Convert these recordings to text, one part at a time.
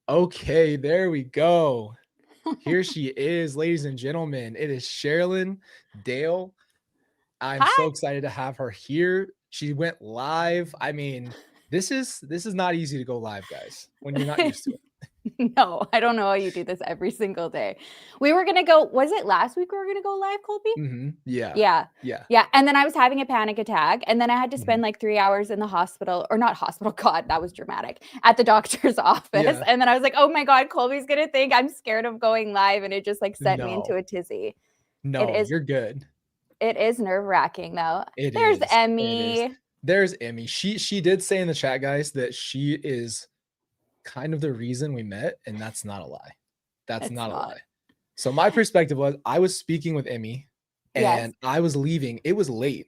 Okay, there we go. Here she is, ladies and gentlemen. It is Sherrilyn Dale. I'm Hi. so excited to have her here. She went live. I mean, this is not easy to go live, guys, when you're not used to it. No, I don't know how you do this every single day. We were gonna go, was it last week we were gonna go live, Colby? Yeah. Yeah. Yeah. Yeah. And then I was having a panic attack. And then I had to Mhm. spend like 3 hours in the hospital, or not hospital, God, that was dramatic, at the doctor's office. Yeah. And then I was like, oh my God, Colby's gonna think I'm scared of going live. And it just like sent me into No. a tizzy. It No, is, you're good. it is nerve-wracking though. It There's is. It is. Emmy. There's Emmy. She did say in the chat, guys, that she is kind of the reason we met, and that's not a lie. That's It's not a not. lie. So my perspective was I was speaking with Emmy Yes, and I was leaving. It was late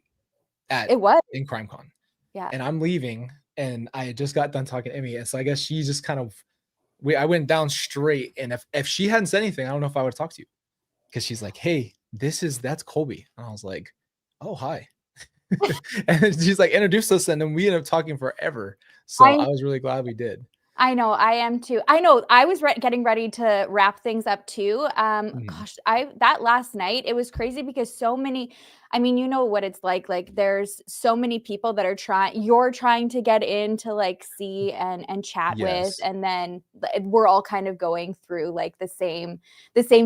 at it was. in CrimeCon. Yeah. And I'm leaving and I had just got done talking to Emmy. And so I guess she just kind of I went down straight. And if she hadn't said anything, I don't know if I would have talked to you. Because she's like, hey, that's Colby. And I was like, oh hi. And she's like introduced us and then we ended up talking forever. So I I was really glad we did. I know, I am too. I know, I was getting ready to wrap things up too. Mhm. Gosh, I that last night, it was crazy because so many, I mean, you know what it's like there's so many people that are you're trying to get in to like see and chat with, Yes. and then we're all kind of going through like the same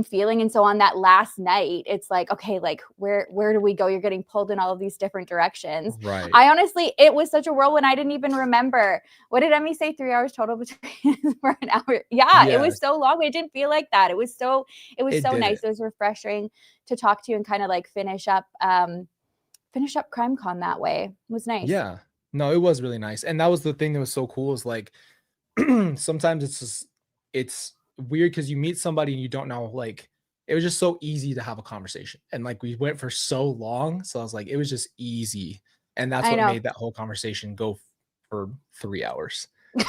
feeling. And so on that last night, it's like, okay, like where do we go? You're getting pulled in all of these different directions. Right. I honestly, it was such a whirlwind. I didn't even remember. What did Emmy say? 3 hours total between for an hour. Yeah, it was Yes. so long. It didn't feel like that. It was so It did nice. it. It was refreshing to talk to you and kind of like finish up CrimeCon that way. It was nice. Yeah. No, it was really nice. And that was the thing that was so cool is like sometimes it's weird because you meet somebody and you don't know, like it was just so easy to have a conversation. And like we went for so long. So I was like, it was just easy. And that's I what know. made that whole conversation go for 3 hours.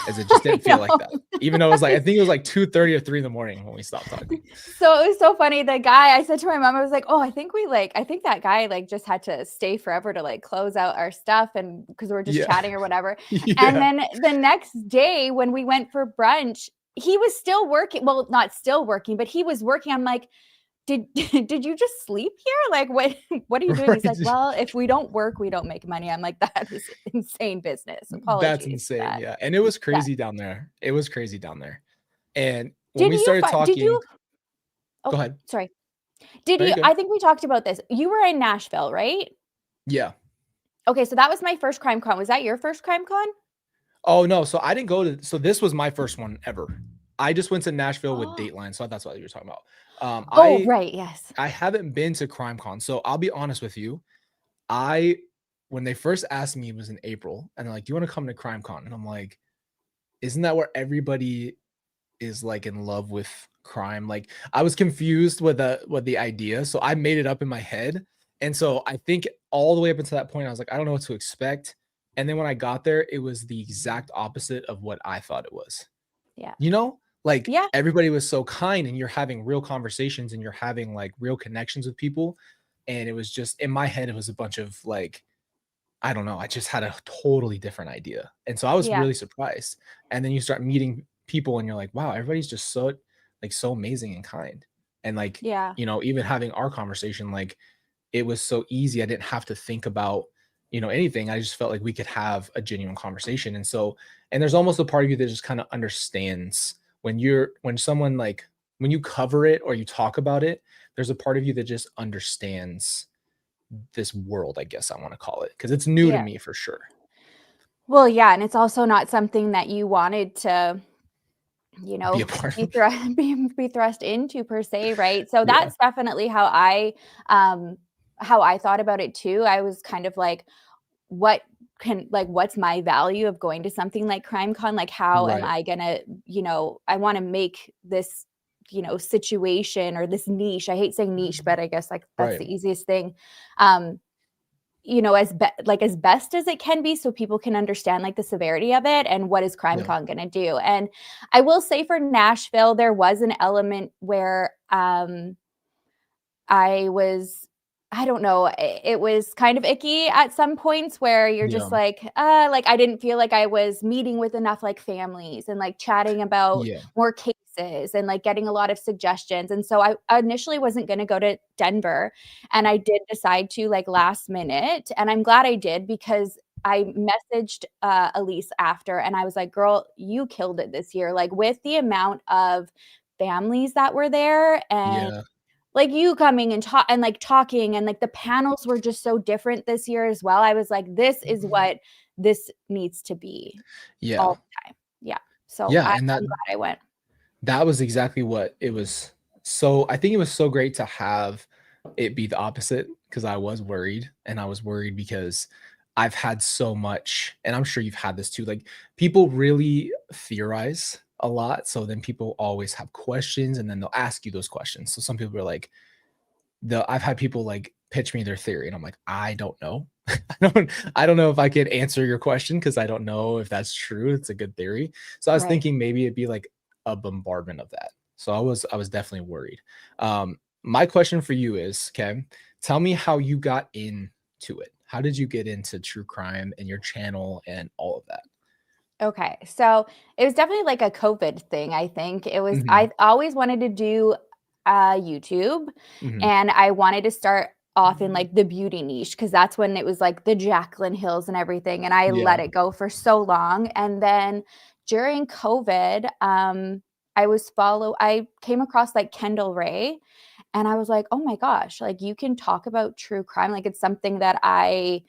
As it just I didn't feel like know. that. Even though it was like I think it was like 2:30 or 3 in the morning when we stopped talking. So it was so funny. The guy, I said to my mom, I was like, oh, I think that guy like just had to stay forever to like close out our stuff, and because we were just Yeah. chatting or whatever. And Yeah. then the next day when we went for brunch, he was still working. Well, not still working, but he was working. I'm like, did did you just sleep here? Like what are you doing? He's like, Right. well, if we don't work, we don't make money. I'm like, that is insane business. That's Apologies for insane. that. Yeah. And it was Yeah. crazy down there. It was crazy down there. And when Did we you started find did talking, you go oh, ahead. sorry. Did No, you're you good. I think we talked about this. You were in Nashville, right? Yeah. Okay, so that was my first crime con. Was that your first crime con? Oh no, so I didn't go to so this was my first one ever. I just went to Nashville with Oh. Dateline, so that's what you were talking about. Um, Oh, I right, yes. I haven't been to CrimeCon, so I'll be honest with you. I when they first asked me, it was in April, and they're like, "Do you want to come to CrimeCon?" And I'm like, "Isn't that where everybody is like in love with crime?" Like I was confused with the idea, so I made it up in my head. And so I think all the way up until that point, I was like, I don't know what to expect. And then when I got there, it was the exact opposite of what I thought it was. Yeah. You know, like Yeah, everybody was so kind and you're having real conversations and you're having like real connections with people. And it was just in my head, it was a bunch of like, I don't know, I just had a totally different idea. And so I was yeah, really surprised. And then you start meeting people and you're like, wow, everybody's just so like so amazing and kind. And like, yeah, even having our conversation, like it was so easy. I didn't have to think about, anything. I just felt like we could have a genuine conversation. And so, and there's almost a part of you that just kind of understands when someone like when you cover it or you talk about it, there's a part of you that just understands this world, I guess I want to call it, because it's new to yeah. me for sure. Well, yeah, and it's also not something that you wanted to, you Be a know, part be of. thrust be thrust into per se, right? So Yeah. that's definitely um how I thought about it too. I was kind of like, what what's my value of going to something like CrimeCon? Like, how am Right. I gonna, I want to make this, situation or this niche. I hate saying niche, but I guess like that's Right. the easiest thing. Um, as best as it can be, so people can understand like the severity of it and what is Yeah. CrimeCon going to do. And I will say for Nashville, there was an element where I was I don't know, it was kind of icky at some points where you're Yeah. just like I didn't feel like I was meeting with enough, like, families and, like, chatting about Yeah. more cases and, like, getting a lot of suggestions, and so I initially wasn't gonna go to Denver, and I did decide to, like, last minute, and I'm glad I did because I messaged, Elise after, and I was like, "Girl, you killed it this year," like, with the amount of families that were there and Yeah. like, you coming and talking, and, like, the panels were just so different this year as well. I was like, "This is what this needs to be all Yeah. the time." Yeah. So, Yeah, and I'm glad I went. that was exactly what it was. So I think it was so great to have it be the opposite because I was worried, and I was worried because I've had so much, and I'm sure you've had this too. Like, people really theorize a lot, so then people always have questions, and then they'll ask you those questions. So some people are like, I've had people like pitch me their theory, and I'm like, I don't know. I don't know if I could answer your question because I don't know if that's true. It's a good theory. So I was Right. thinking maybe it'd be like a bombardment of that. So I was definitely worried. My question for you is, okay, tell me how you got into it. How did you get into true crime and your channel and all of that? Okay. So, it was definitely like a COVID thing, I think. Mhm, I always wanted to do, YouTube, mhm. and I wanted to start off in, like, the beauty niche because that's when it was, like, the Jaclyn Hills and everything, and I Yeah. let it go for so long, and then during COVID, I came across, like, Kendall Ray, and I was like, "Oh my gosh, like, you can talk about true crime," like, it's something that I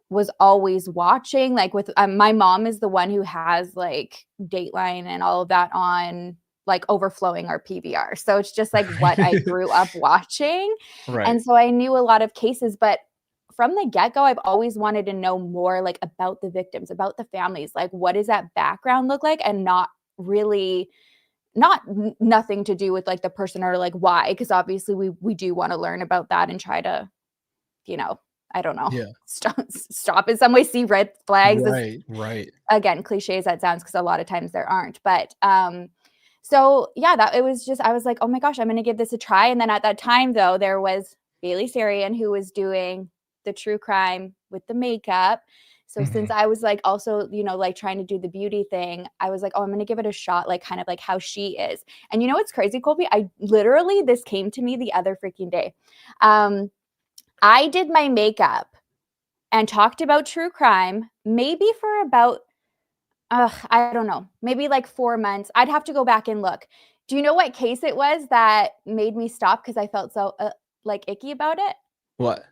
was always watching, like, with my mom is the one who has, like, Dateline and all of that on, like, overflowing our PVR, so it's just, like, what I grew up watching, Right. and so I knew a lot of cases, but from the get-go, I've always wanted to know more, like, about the victims, about the families, like, what does that background look like, and not really not nothing to do with, like, the person or, like, why, because obviously we do wanna learn about that and try to, you know, I don't know, Yeah. stop in some way, see red flags as Right, right. again, cliche as that sounds, because a lot of times there aren't, but, so, yeah, that it was just I was like, "Oh my gosh, I'm gonna give this a try," and then at that time, though, there was Bailey Sarian who was doing the true crime with the makeup, so since Mhm. I was, like, also, like, trying to do the beauty thing, I was like, "Oh, I'm gonna give it a shot, like, kind of like how she is," and you know what's crazy, Colby? I literally this came to me the other freaking day. Um, I did my makeup and talked about true crime maybe for about, I don't know, maybe like 4 months. I'd have to go back and look. Do you know what case it was that made me stop because I felt so, like, icky about it? What?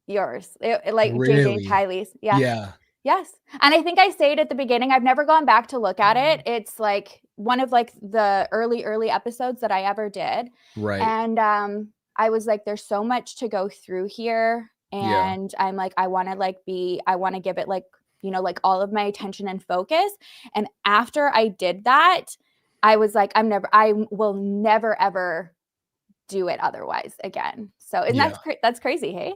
Yours. Like, JJ and Really? Tylee's. Yeah. Yeah. Yes. And I think I say it at the beginning. I've never gone back to look at it. It's, like, one of, like, the early episodes that I ever did. Right. And, I was like, "There's so much to go through here." Yeah. And I'm like, I wanna give it, like, like, all of my attention and focus. And after I did that, I was like, I will never ever do it otherwise again. So, and Yeah. that's crazy, hey?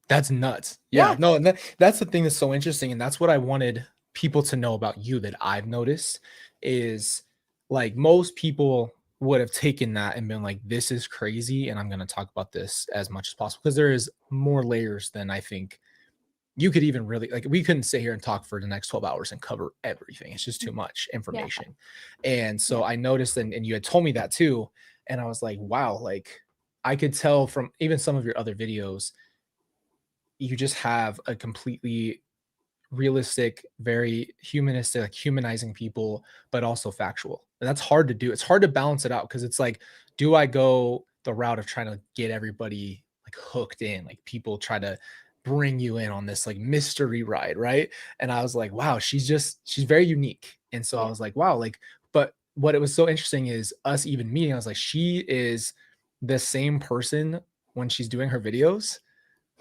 That's nuts. Yeah, Yeah. no, and that's the thing that's so interesting, and that's what I wanted people to know about you that I've noticed is, like, most people would have taken that and been like, "This is crazy, and I'm gonna talk about this as much as possible because there is more layers than I think you could even really like, we couldn't sit here and talk for the next 12 hours and cover everything. It's just too much Yeah. information. And Yeah. so I noticed, and you had told me that too, and I was like, "Wow," like, I could tell from even some of your other videos you just have a completely realistic, very humanistic, like humanizing people, but also factual. And that's hard to do. It's hard to balance it out because it's like, do I go the route of trying to get everybody like hooked in? Like people try to bring you in on this like mystery ride, right? And I was like, wow, she's very unique. And so I Yeah. was like, wow, like, but what it was so interesting is us even meeting, I was like, she is the same person when she's doing her videos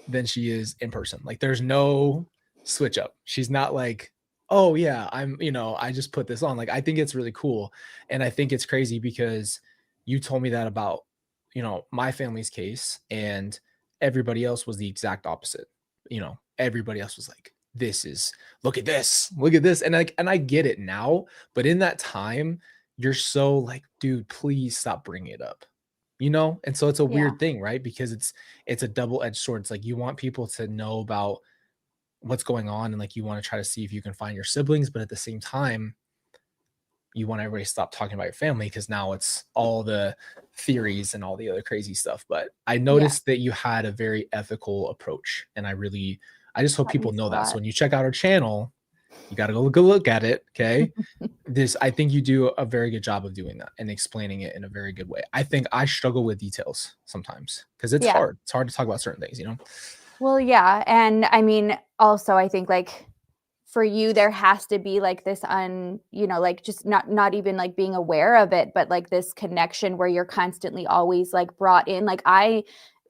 than she is in person. Like there's no switch up. She's not like, "Oh yeah, I just put this on." Like I think it's really cool. And I think it's crazy because you told me that about, my family's case and everybody else was the exact opposite. Everybody else was like, "This is look at this. Look at this." And I get it now, but in that time, you're so like, "Dude, please stop bringing it up." you know? And so it's a Yeah. weird thing, right? Because it's a double-edged sword. It's like you want people to know about what's going on, and like you want to try to see if you can find your siblings, but at the same time, you want everybody to stop talking about your family because now it's all the theories and all the other crazy stuff. But I Yeah. noticed that you had a very ethical approach, and I just hope That people means know a that. So lot. when you check out our channel, you got to go look at it. Okay. I think you do a very good job of doing that and explaining it in a very good way. I think I struggle with details sometimes because it's Yeah. hard. It's hard to talk about certain things, you know? Well, yeah, and I mean, also, I think, like, for you, there has to be, like, this like, just not even, like, being aware of it, but, like, this connection where you're constantly always, like, brought in. Like,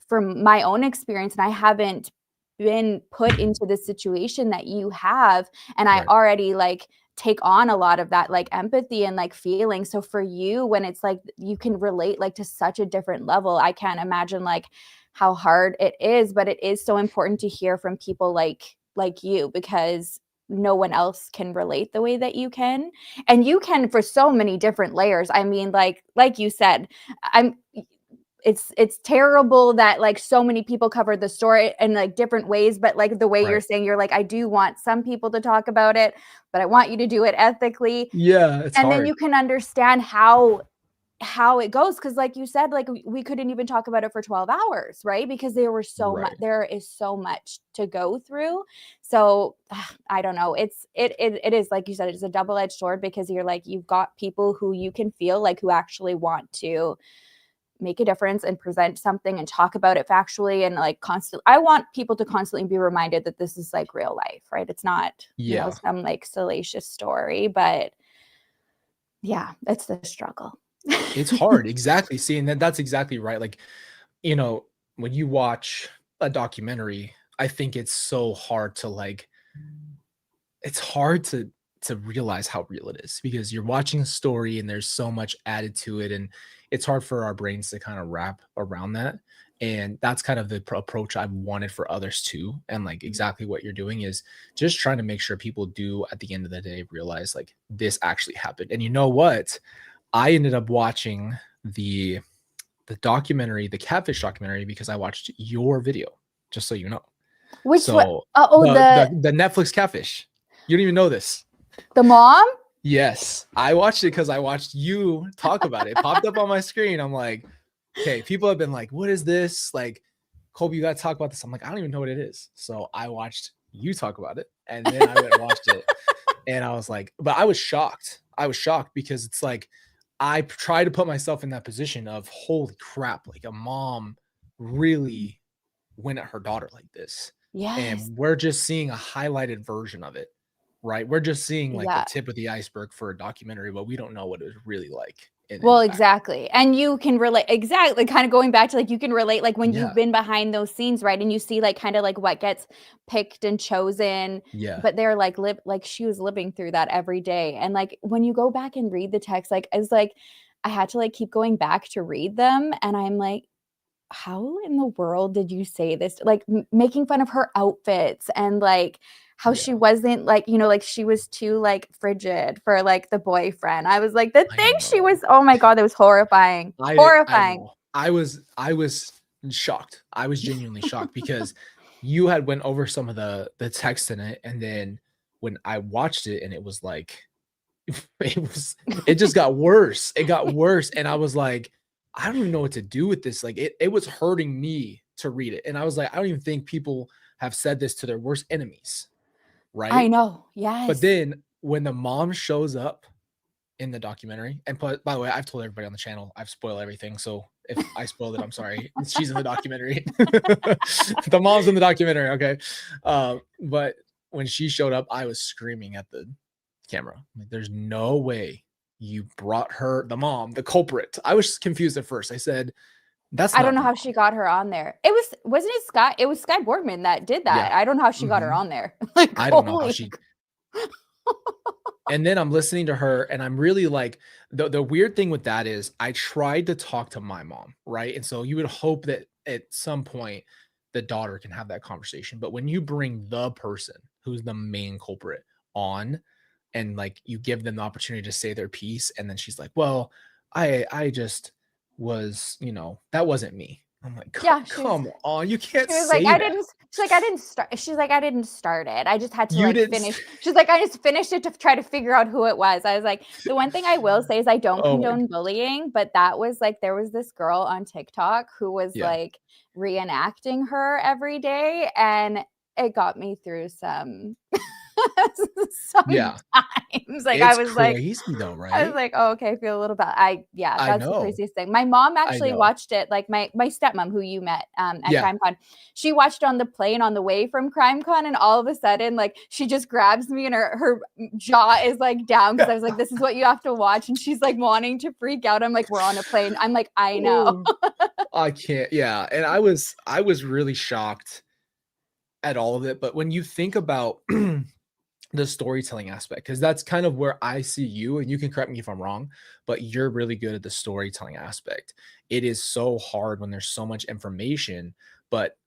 from my own experience, and I haven't been put into the situation that you have, and I Right. already, like, take on a lot of that, like, empathy and, like, feeling. So for you, when it's, like, you can relate, like, to such a different level, I can't imagine, like, how hard it is, but it is so important to hear from people like you, because no one else can relate the way that you can. And you can for so many different layers. I mean, like you said, I'm it's terrible that, like, so many people covered the story in, like, different ways, but, like, the way you're Right. saying, you're like, I do want some people to talk about it, but I want you to do it ethically. Yeah, it's And then hard. you can understand how it goes, because like you said, like, we couldn't even talk about it for 12 hours, right? Because Right. there is so much to go through. So I don't know, it is, like you said, it's a double-edged sword, because you're like, you've got people who you can feel like, who actually want to make a difference and present something and talk about it factually, and like constantly, I want people to constantly be reminded that this is like real life, right? It's not, Yeah. some like salacious story, but yeah, it's the struggle. It's hard. Exactly. See, and that's exactly right. Like, you know, when you watch a documentary, I think it's so hard to like it's hard to realize how real it is because you're watching a story and there's so much added to it, and it's hard for our brains to kind of wrap around that. And that's kind of the approach I've wanted for others too. And like exactly what you're doing is just trying to make sure people do at the end of the day realize like this actually happened. And you know what? I ended up watching the the documentary, the catfish documentary, because I watched your video, just so you know. Which what? So Oh, the Netflix catfish. You don't even know this. the mom? Yes, I watched it because I watched you talk about it. It popped up on my screen. I'm like, okay, people have been like, what is this? Like, Colby, you gotta talk about this. I'm like, I don't even know what it is. So I watched you talk about it, and then I went and watched it, and I was like, but I was shocked. I was shocked because it's like I try to put myself in that position of holy crap, like a mom really went at her daughter like this. Yes. And we're just seeing a highlighted version of it, right? We're just seeing like the Yeah. tip of the iceberg for a documentary, but we don't know what it was really like in Well, the back. exactly. And you can relate, exactly, kind of going back to, like, you can relate, like, when you've Yeah. been behind those scenes, right? And you see, like, kind of like what gets picked and chosen, Yeah. but they're like she was living through that every day. And like when you go back and read the text, like, it's like I had to like keep going back to read them. And I'm like, how in the world did you say this? Like, making fun of her outfits, and like how she Yeah. wasn't, like, like she was too like frigid for like the boyfriend. I was like, the I thing she know. was, oh my God, that was horrifying. I Horrifying. know. I was shocked. I was genuinely shocked because you had went over some of the text in it, and then when I watched it and it was like it was it just got worse. It got worse. And I was like, I don't even know what to do with this. Like it was hurting me to read it. And I was like, I don't even think people have said this to their worst enemies. I Right. know. But Yes. then when the mom shows up in the documentary, and by the way, I've told everybody on the channel, I've spoiled everything. So if I spoiled it, I'm sorry. She's in the documentary. The mom's in the documentary. Okay. But when she showed up, I was screaming at the camera. Like, there's no way you brought her, the mom, the culprit. I was confused at first. I said, that's I don't not know the how mom. she got her on there. Wasn't it Scott? It was Sky Borgman that did Yeah. that. I don't know how she got her Mhm. on there. Like, I don't know how holy. she. And then I'm listening to her, and I'm really like, the weird thing with that is I tried to talk to my mom, right? And so you would hope that at some point the daughter can have that conversation. But when you bring the person who's the main culprit on, and like you give them the opportunity to say their piece, and then she's like, well, I just was, you know, that wasn't me. I'm like, Yeah, come on, you can't she was like, say "I that. didn't." She's like, "I didn't start." She's like, "I didn't start it. I just had to You like didn't. finish." She's like, "I just finished it to try to figure out who it was." I was like, "The one thing I will say is I don't Oh my, condone bullying, but that was like there was this girl on TikTok who was yeah, like reenacting her every day, and it got me through some yeah. sometimes. Like It's crazy though, I was right? like, "Oh, okay, I feel a little bad." Yeah, I that's the know, craziest thing. My mom I actually know. watched it, like my stepmom who you met at Yeah. CrimeCon. She watched it on the plane on the way from CrimeCon, and all of a sudden, like she just grabs me and her jaw is like down because I was like, "This is what you have to watch," and she's like wanting to freak out. I'm like, "We're on a plane." I'm like, "I know." Oh, I can't. Yeah, and I was really shocked at all of it. But when you think about the storytelling aspect, because that's kind of where I see you, and you can correct me if I'm wrong, but you're really good at the storytelling aspect. It is so hard when there's so much information, but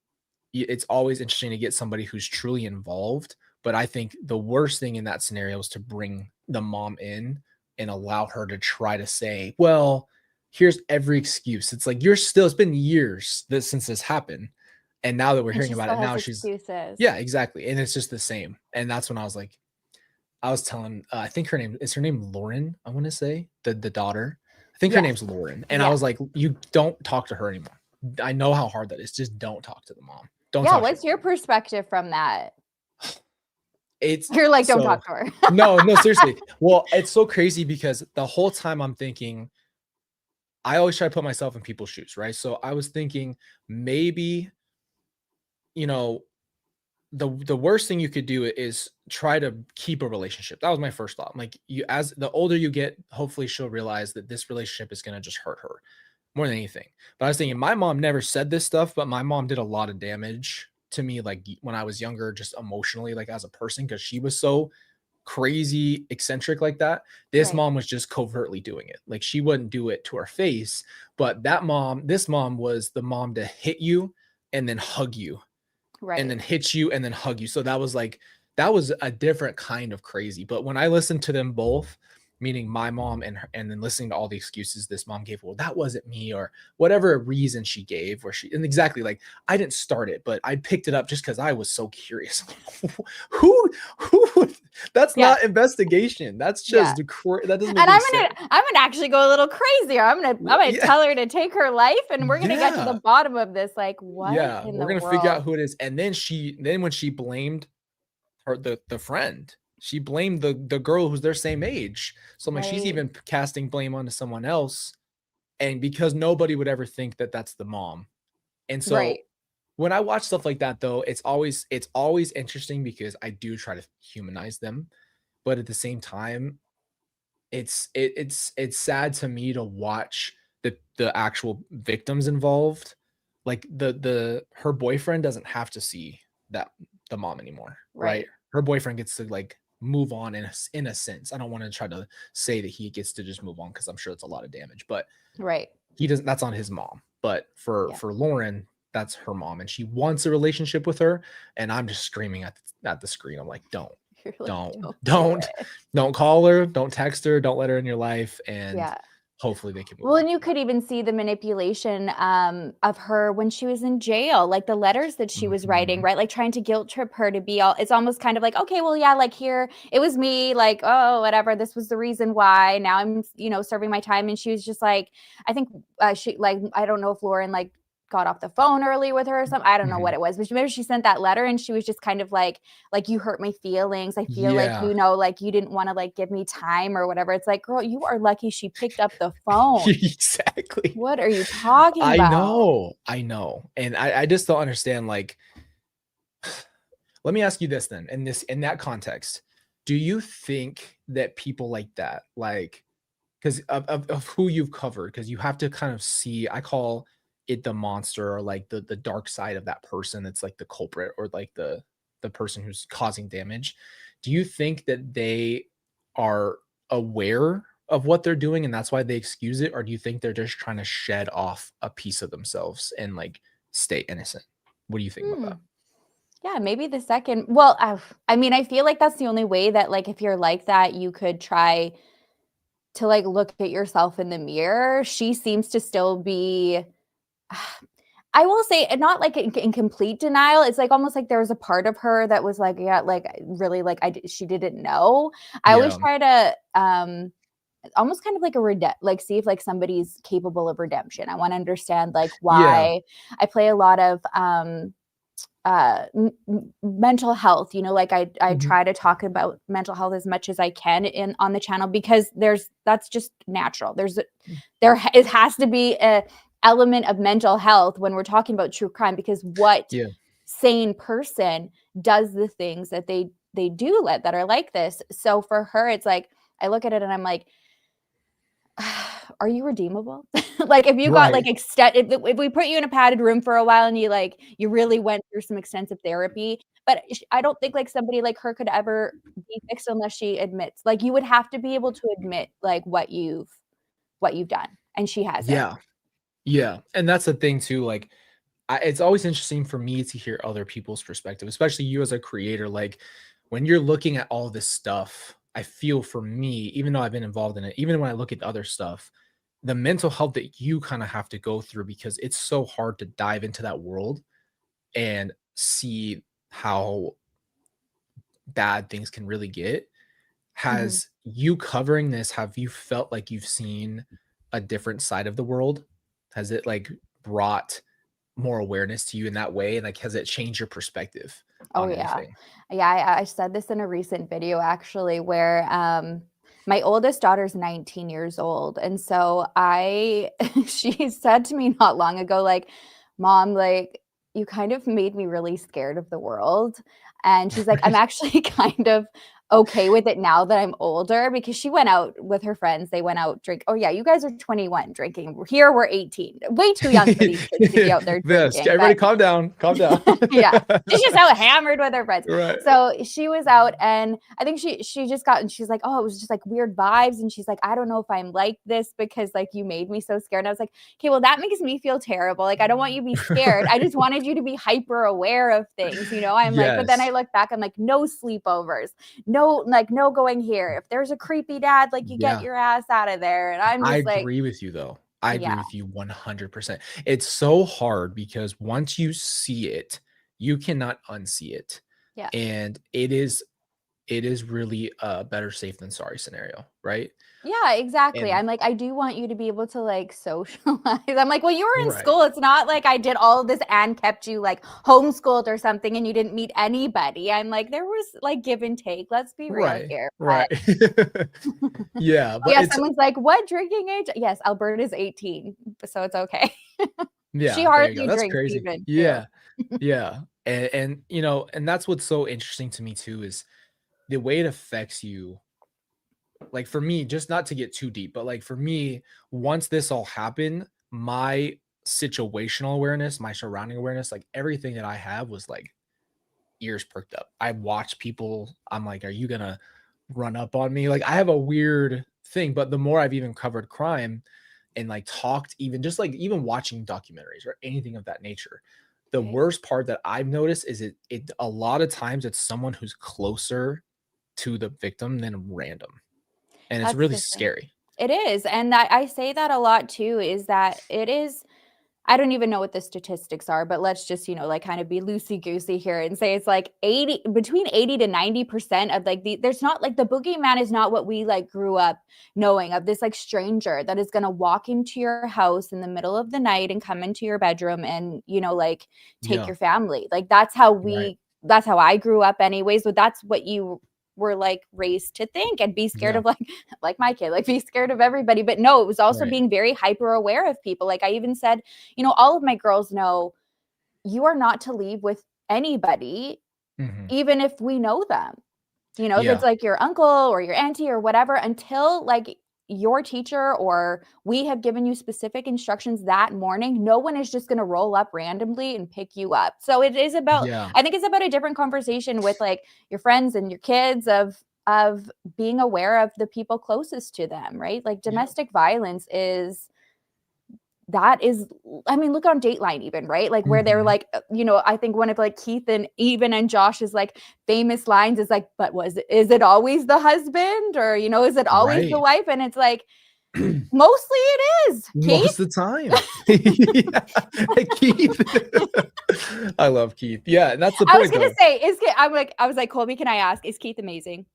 it's always interesting to get somebody who's truly involved. But I think the worst thing in that scenario is to bring the mom in and allow her to try to say, well, here's every excuse. It's like, you're still, it's been years that since this happened. And now that we're And hearing she about still it, has now she's, excuses. yeah, exactly. And it's just the same. And that's when I was like, I was telling, I think her name Lauren, I want to say, the daughter. I think her Yes. name's Lauren. And I Yeah. was like, you don't talk to her anymore. I know how hard that is. Just don't talk to the mom. Don't Yeah. talk to her. What's your perspective from that? It's You're like, "Don't so talk to her." no, no, seriously. Well, it's so crazy because the whole time I'm thinking, I always try to put myself in people's shoes, right? So I was thinking maybe, you know, the worst thing you could do is try to keep a relationship. That was my first thought. I'm like, you, as the older you get, hopefully she'll realize that this relationship is gonna just hurt her more than anything. But I was thinking my mom never said this stuff, but my mom did a lot of damage to me, like when I was younger, just emotionally, like as a person, because she was so crazy eccentric like that. This Right. mom was just covertly doing it. Like she wouldn't do it to her face, but this mom was the mom to hit you and then hug you and Right. then hit you and then hug you. So that was like, that was a different kind of crazy. But when I listened to them both, meaning my mom and her, and then listening to all the excuses this mom gave, well, that wasn't me, or whatever reason she gave, where she, and exactly like, I didn't start it, but I picked it up just because I was so curious. Who, that's Yeah. not investigation. That's Yeah. just, that doesn't make And any sense. I'm gonna actually go a little crazier. I'm gonna Yeah. tell her to take her life, and we're gonna get to the Yeah. bottom of this. Like, what Yeah. in We're the going to figure out world? who it is. And then then when she blamed her, the friend, she blamed the girl who's their same age. So I'm like, she's Right. even casting blame onto someone else, and because nobody would ever think that that's the mom. And Right. so when I watch stuff like that, though, it's always interesting because I do try to humanize them, but at the same time, it's sad to me to watch the actual victims involved. Like the her boyfriend doesn't have to see that, the mom anymore, right? Right. Her boyfriend gets to like move on in a sense. I don't want to try to say that he gets to just move on because I'm sure it's a lot of damage, but Right. he doesn't, that's on his mom. But Yeah. for Lauren, that's her mom and she wants a relationship with her. And I'm just screaming at the screen. I'm like, You're like, don't, don't do don't, it. don't call her, don't text her, don't let her in your life. And Yeah. hopefully they can move Well, on and you from could even see the manipulation of her when she was in jail, like the letters that she was that. writing, right? Like trying to guilt trip her to be all, it's almost kind of like, okay, well, yeah, like here, it was me, like, oh, whatever. This was the reason why. Now I'm, serving my time. And she was just like, I think she, like, I don't know if Lauren, like, got off the phone early with her or something. I don't know Mhm. what it was, but maybe she sent that letter and she was just kind of like you hurt my feelings. I feel like, Yeah. like you didn't want to like give me time or whatever. It's like, girl, you are lucky she picked up the phone. Exactly. What are you talking I about? know. I know. And I just don't understand, like, let me ask you this then, in that context. Do you think that people like that, like, because of who you've covered, because you have to kind of see, I call it the monster, or like the dark side of that person that's like the culprit, or like the person who's causing damage. Do you think that they are aware of what they're doing and that's why they excuse it, or do you think they're just trying to shed off a piece of themselves and like stay innocent? What do you think about Hmm. that? Yeah, maybe the second. Well, I mean, I feel like that's the only way that, like, if you're like that, you could try to like look at yourself in the mirror, she seems to still be, I will say, not like in complete denial. It's like almost like there was a part of her that was like, yeah, like really like she didn't know. I always Yeah. try to almost kind of like like see if like somebody's capable of redemption. I want to understand like Yeah. why. I play a lot of mental health, you know, like I Mhm. try to talk about mental health as much as I can on the channel, because that's just natural. It has to be a element of mental health when we're talking about true crime, because what Yeah. sane person does the things that they do that are like this? So for her, it's like I look at it and I'm like, are you redeemable? Like if you got like Right. if we put you in a padded room for a while and you really went through some extensive therapy, but I don't think like somebody like her could ever be fixed unless she admits. Like you would have to be able to admit like what you've done, and she hasn't. Yeah. Yeah. And that's the thing too. Like, it's always interesting for me to hear other people's perspective, especially you as a creator. Like, when you're looking at all this stuff, I feel for me, even though I've been involved in it, even when I look at other stuff, the mental health that you kind of have to go through, because it's so hard to dive into that world and see how bad things can really get. Mhm. Has you covering this, have you felt like you've seen a different side of the world? Has it like brought more awareness to you in that way? And like, has it changed your perspective Oh on yeah. anything? Yeah, I said this in a recent video actually, where my oldest daughter's 19 years old. And so she said to me not long ago, like, Mom, like, you kind of made me really scared of the world. And she's like, I'm Right. actually kind of okay with it now that I'm older, because she went out with her friends. They went out drink. Oh yeah, you guys are 21 drinking. Here we're 18. Way too young for these kids to be out there This, drinking. everybody But calm down, calm down. yeah, she's just out hammered with her friends. Right. So she was out, and I think she just got, and she's like, oh, it was just like weird vibes, and she's like, I don't know if I'm like this because like you made me so scared. And I was like, okay, well that makes me feel terrible. Like I don't want you to be scared. I just wanted you to be hyper aware of things, you know. I'm like, but then I Yes. look back, I'm like, no sleepovers, no going here. If there's a creepy dad, like you get Yeah. your ass out of there. And I'm I just like, agree with you though. I agree yeah, with you 100%. It's so hard because once you see it, you cannot unsee it. yeah. And it is really a better safe than sorry scenario, right? Yeah, exactly. And I'm like, I do want you to be able to like socialize. I'm like, well, you were in right. school. It's not like I did all of this and kept you like homeschooled or something and you didn't meet anybody. I'm like, there was like give and take. Let's be real Right. here. But Right. Yeah, oh but yeah, it's someone's like, what drinking age? Yes, Alberta's 18, so it's okay. She yeah, there you go. hardly That's drinks crazy. even too. Yeah. Yeah. And you know, and that's what's so interesting to me too is the way it affects you. Like for me, just not to get too deep, but like for me, once this all happened, my situational awareness, my surrounding awareness, like everything that I have was like ears perked up. I watch people, I'm like, are you gonna run up on me? Like I have a weird thing, but the more I've even covered crime and like talked, even just like even watching documentaries or anything of that nature, the Right. worst part that I've noticed is it a lot of times it's someone who's closer to the victim than random. And it's That's really the thing. scary. It is. And I say that a lot too, is that it is, I don't even know what the statistics are, but let's just, like kind of be loosey goosey here and say it's like between 80 to 90% of like there's not like the boogeyman is not what we like grew up knowing of, this like stranger that is going to walk into your house in the middle of the night and come into your bedroom and, like take Yeah. your family. Like that's how I grew up anyways. So that's what you were like raised to think and be scared Yeah. of, like my kid, like be scared of everybody. But no, it was also Right. being very hyper aware of people. Like I even said, all of my girls know you are not to leave with anybody, Mhm. even if we know them. If it's Yeah. like your uncle or your auntie or whatever, until like your teacher or we have given you specific instructions that morning, no one is just going to roll up randomly and pick you up. So it is about, Yeah. I think it's about a different conversation with like your friends and your kids of being aware of the people closest to them, right? Like Yeah. domestic violence is that is, I mean, look on Dateline even, right? Like where they're Mhm. like, you know, I think one of like Keith and even and Josh's like famous lines is like, but is it always the husband, or, you know, is it always the Right. wife? And it's like, mostly it is, Keith. Most of the time. Yeah. Keith. I love Keith. Yeah, and that's the I was point gonna though. say, I was like, Colby, can I ask, is Keith amazing?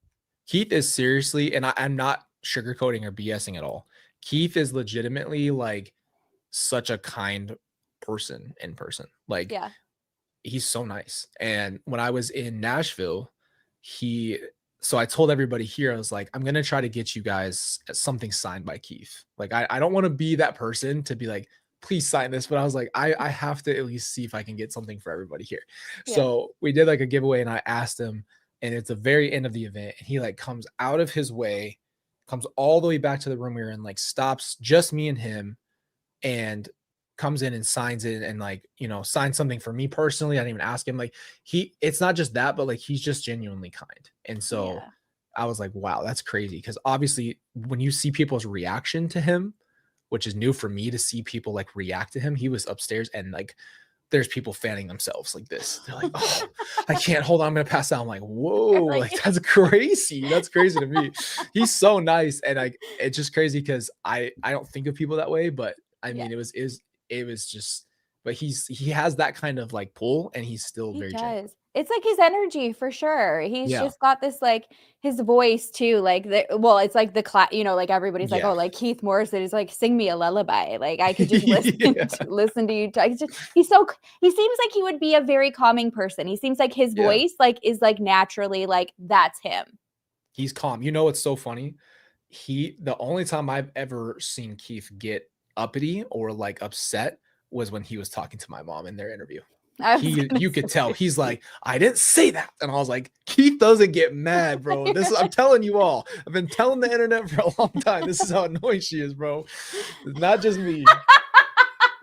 Keith is seriously, and I'm not sugarcoating or BSing at all. Keith is legitimately like such a kind person in person. Like Yeah. he's so nice. And when I was in Nashville, he so I told everybody here, I was like, I'm gonna try to get you guys something signed by Keith. Like I don't want to be that person to be like, please sign this. But I was like, I have to at least see if I can get something for everybody here. Yeah. So we did like a giveaway and I asked him, and it's the very end of the event, and he like comes out of his way, comes all the way back to the room we were in, like stops just me and him, and comes in and signs it, and like, you know, signs something for me personally. I didn't even ask him. Like it's not just that, but like he's just genuinely kind. And so Yeah. I was like, wow, that's crazy. Because obviously when you see people's reaction to him, which is new for me to see people like react to him, he was upstairs and like there's people fanning themselves like this. They're like, oh, I can't hold on, I'm gonna pass out. I'm like, whoa, Like, like that's crazy. That's crazy to me. He's so nice. And like it's just crazy because I don't think of people that way, but I yeah. mean it was just, but he has that kind of like pull and he's still He very genuine. does. It's like his energy for sure. He's Yeah. just got this like his voice too. Like it's like you know, like everybody's like, Yeah. oh, like Keith Morrison is like, sing me a lullaby. Like I could just Yeah. listen to you talk. He seems like he would be a very calming person. He seems like his Yeah. voice like is like naturally like that's him. He's calm. You know what's so funny? The only time I've ever seen Keith get uppity or like upset was when he was talking to my mom in their interview. I was gonna You could tell say. he's like, I didn't say that. And I was like, Keith doesn't get mad, bro. I'm telling you all. I've been telling the internet for a long time. This is how annoying she is, bro. It's not just me.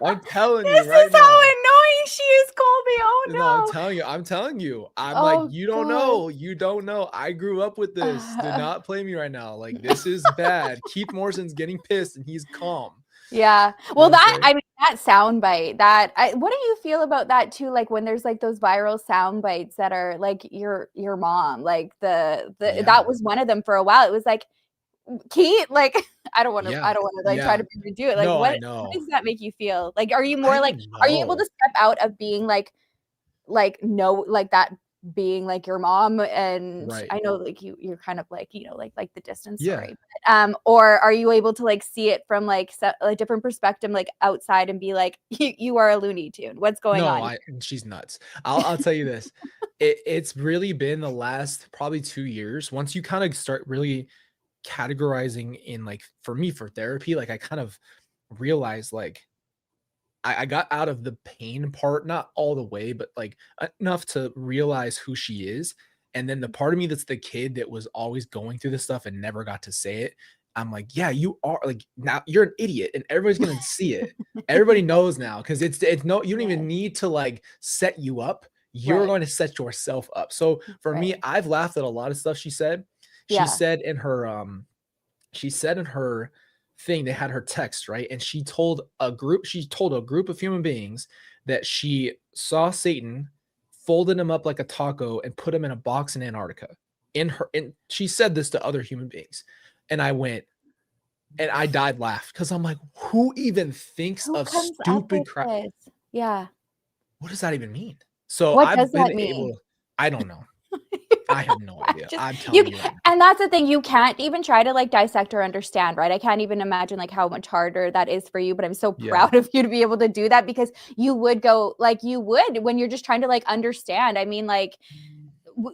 I'm telling you This right is how now. annoying she is, Colby. No, Oh I'm telling you. I'm no. like, Oh you don't God. know. You don't know. I grew up with this. Do not play me right now. Like, this is bad. Keith Morrison's getting pissed and he's calm. Yeah. You know Well, what I'm that, saying? I mean, that soundbite, what do you feel about that too? Like when there's like those viral sound bites that are like your mom, like Yeah. that was one of them for a while. It was like, Kate, like, Yeah. I don't want to like try Yeah. to do it. Like, No, I what know. does that make you feel? Like, are you I more like, don't are you able to know. step out of being like no like that being like your mom? And Right. I know like you're kind of like, you know, like the distance Yeah. story, but or are you able to like see it from like a different perspective, like outside, and be like, you are a Looney Tune, what's going No, on she's nuts. I'll tell you this. It's really been the last probably 2 years. Once you kind of start really categorizing in like for me for therapy, like I kind of realized like I got out of the pain part, not all the way, but like enough to realize who she is. And then the part of me that's the kid that was always going through this stuff and never got to say it. I'm like, yeah, you are like now you're an idiot and everybody's gonna see it. Everybody knows now because it's no, you don't yeah, even need to like set you up. You're right, going to set yourself up. So for me, right, I've laughed at a lot of stuff she said. She yeah, said in her she said in her thing, they had her text, right? And she told a group of human beings that she saw Satan, folded him up like a taco, and put him in a box in Antarctica. And she said this to other human beings. And I went, and I died laugh because I'm like, who even thinks who of comes up stupid with crap? this? Yeah, What does that even mean? So what I've does been that mean? able, I don't know. I have no idea. Just I'm you telling you right now. and that's the thing, you can't even try to like dissect or understand, right? I can't even imagine like how much harder that is for you, but I'm so Yeah. proud of you to be able to do that, because you would go like you would when you're just trying to like understand. I mean, like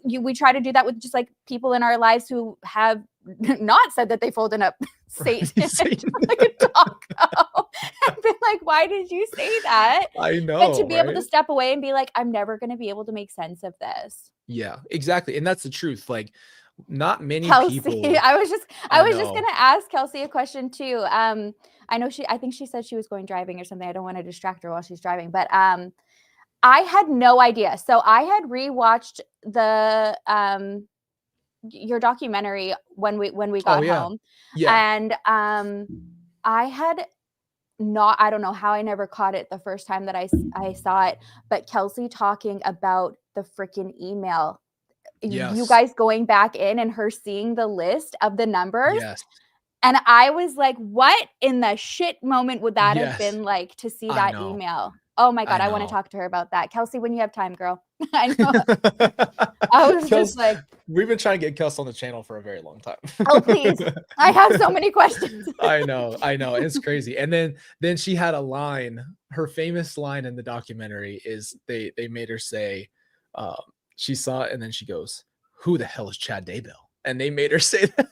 we try to do that with just like people in our lives who have not said that they folded up Satan Right. Satan. like a taco and been like, why did you say that? I But to know, be able to right? step away and be like, I'm never going to be able to make sense of this. Yeah, exactly, and that's the truth, like, not many Kelsey, people I I was just know. gonna ask Kelsey a question too. I think she said she was going driving or something. I don't want to distract her while she's driving, but I had no idea. So I had rewatched the your documentary when we Oh, got yeah. home, Yeah. and I had not, I don't know how I never caught it the first time that I saw it, but Kelsey talking about the freaking email. You Yes. guys going back in and her seeing the list of the numbers. Yes. And I was like, what in the shit moment would that have Yes. been like to see I that know. email? Oh my I God, I want to know. talk to her about that. Kelsey, when you have time, girl. I know. I was Kels, just like, we've been trying to get Kels on the channel for a very long time. oh, please. I have so many questions. I know. It's crazy. And then she had a line, her famous line in the documentary is they made her say, um, she saw it and then she goes, "Who the hell is Chad Daybell?" And they made her say that.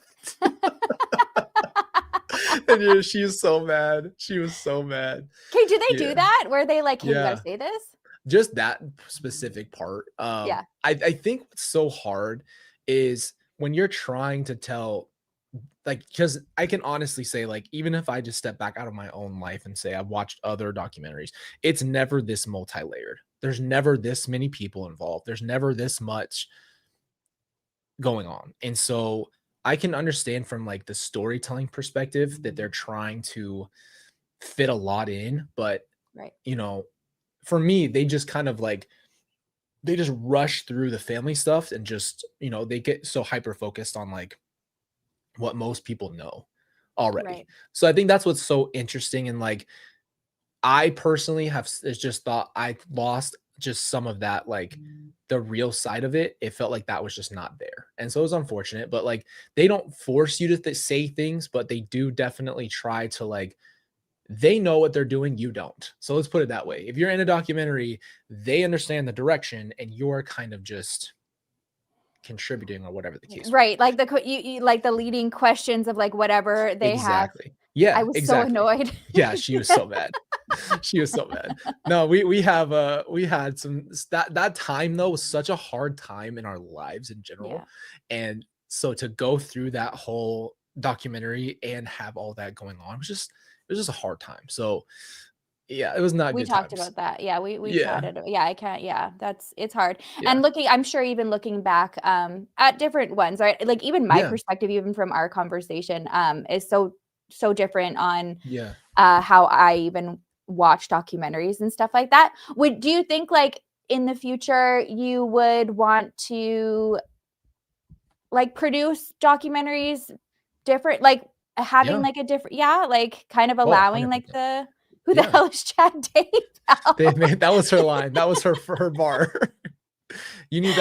And she was so mad. She was so mad. Okay, do they Yeah. do that where they like, hey, you gotta Yeah. say this? Just that specific part. Yeah. I think what's so hard is when you're trying to tell, like, because I can honestly say, like, even if I just step back out of my own life and say I've watched other documentaries, it's never this multi-layered. There's never this many people involved. There's never this much going on. And so I can understand from like the storytelling perspective that they're trying to fit a lot in, but Right. you know, for me, they just kind of like they just rush through the family stuff and just, they get so hyper focused on like what most people know already. Right. So I think that's what's so interesting. And like, I personally it's just thought I lost just some of that, like the real side of it. It felt like that was just not there. And so it was unfortunate, but like they don't force you to say things, but they do definitely try to like, they know what they're doing, you don't. So let's put it that way. If you're in a documentary, they understand the direction and you're kind of just contributing or whatever the case. Right. Like you like the leading questions of like whatever they have. Exactly. I Yeah, was so exactly. annoyed. Yeah, she was so mad. She was so mad. No, we had some that time though was such a hard time in our lives in general. Yeah. And so to go through that whole documentary and have all that going on it was just a hard time. So yeah, it was not We good talked times. about that. Yeah, we Yeah. chatted. Yeah, I can't, yeah, it's hard. Yeah. And I'm sure even looking back at different ones, right? Like even my Yeah. perspective, even from our conversation, is so different on Yeah. how I even watch documentaries and stuff like that. Do you think like in the future you would want to like produce documentaries different, like having Yeah. like a different, yeah, like kind of Oh, allowing like 100%. the who the Yeah. hell is Chad They Daybell? made that was her line. That was her bar. You need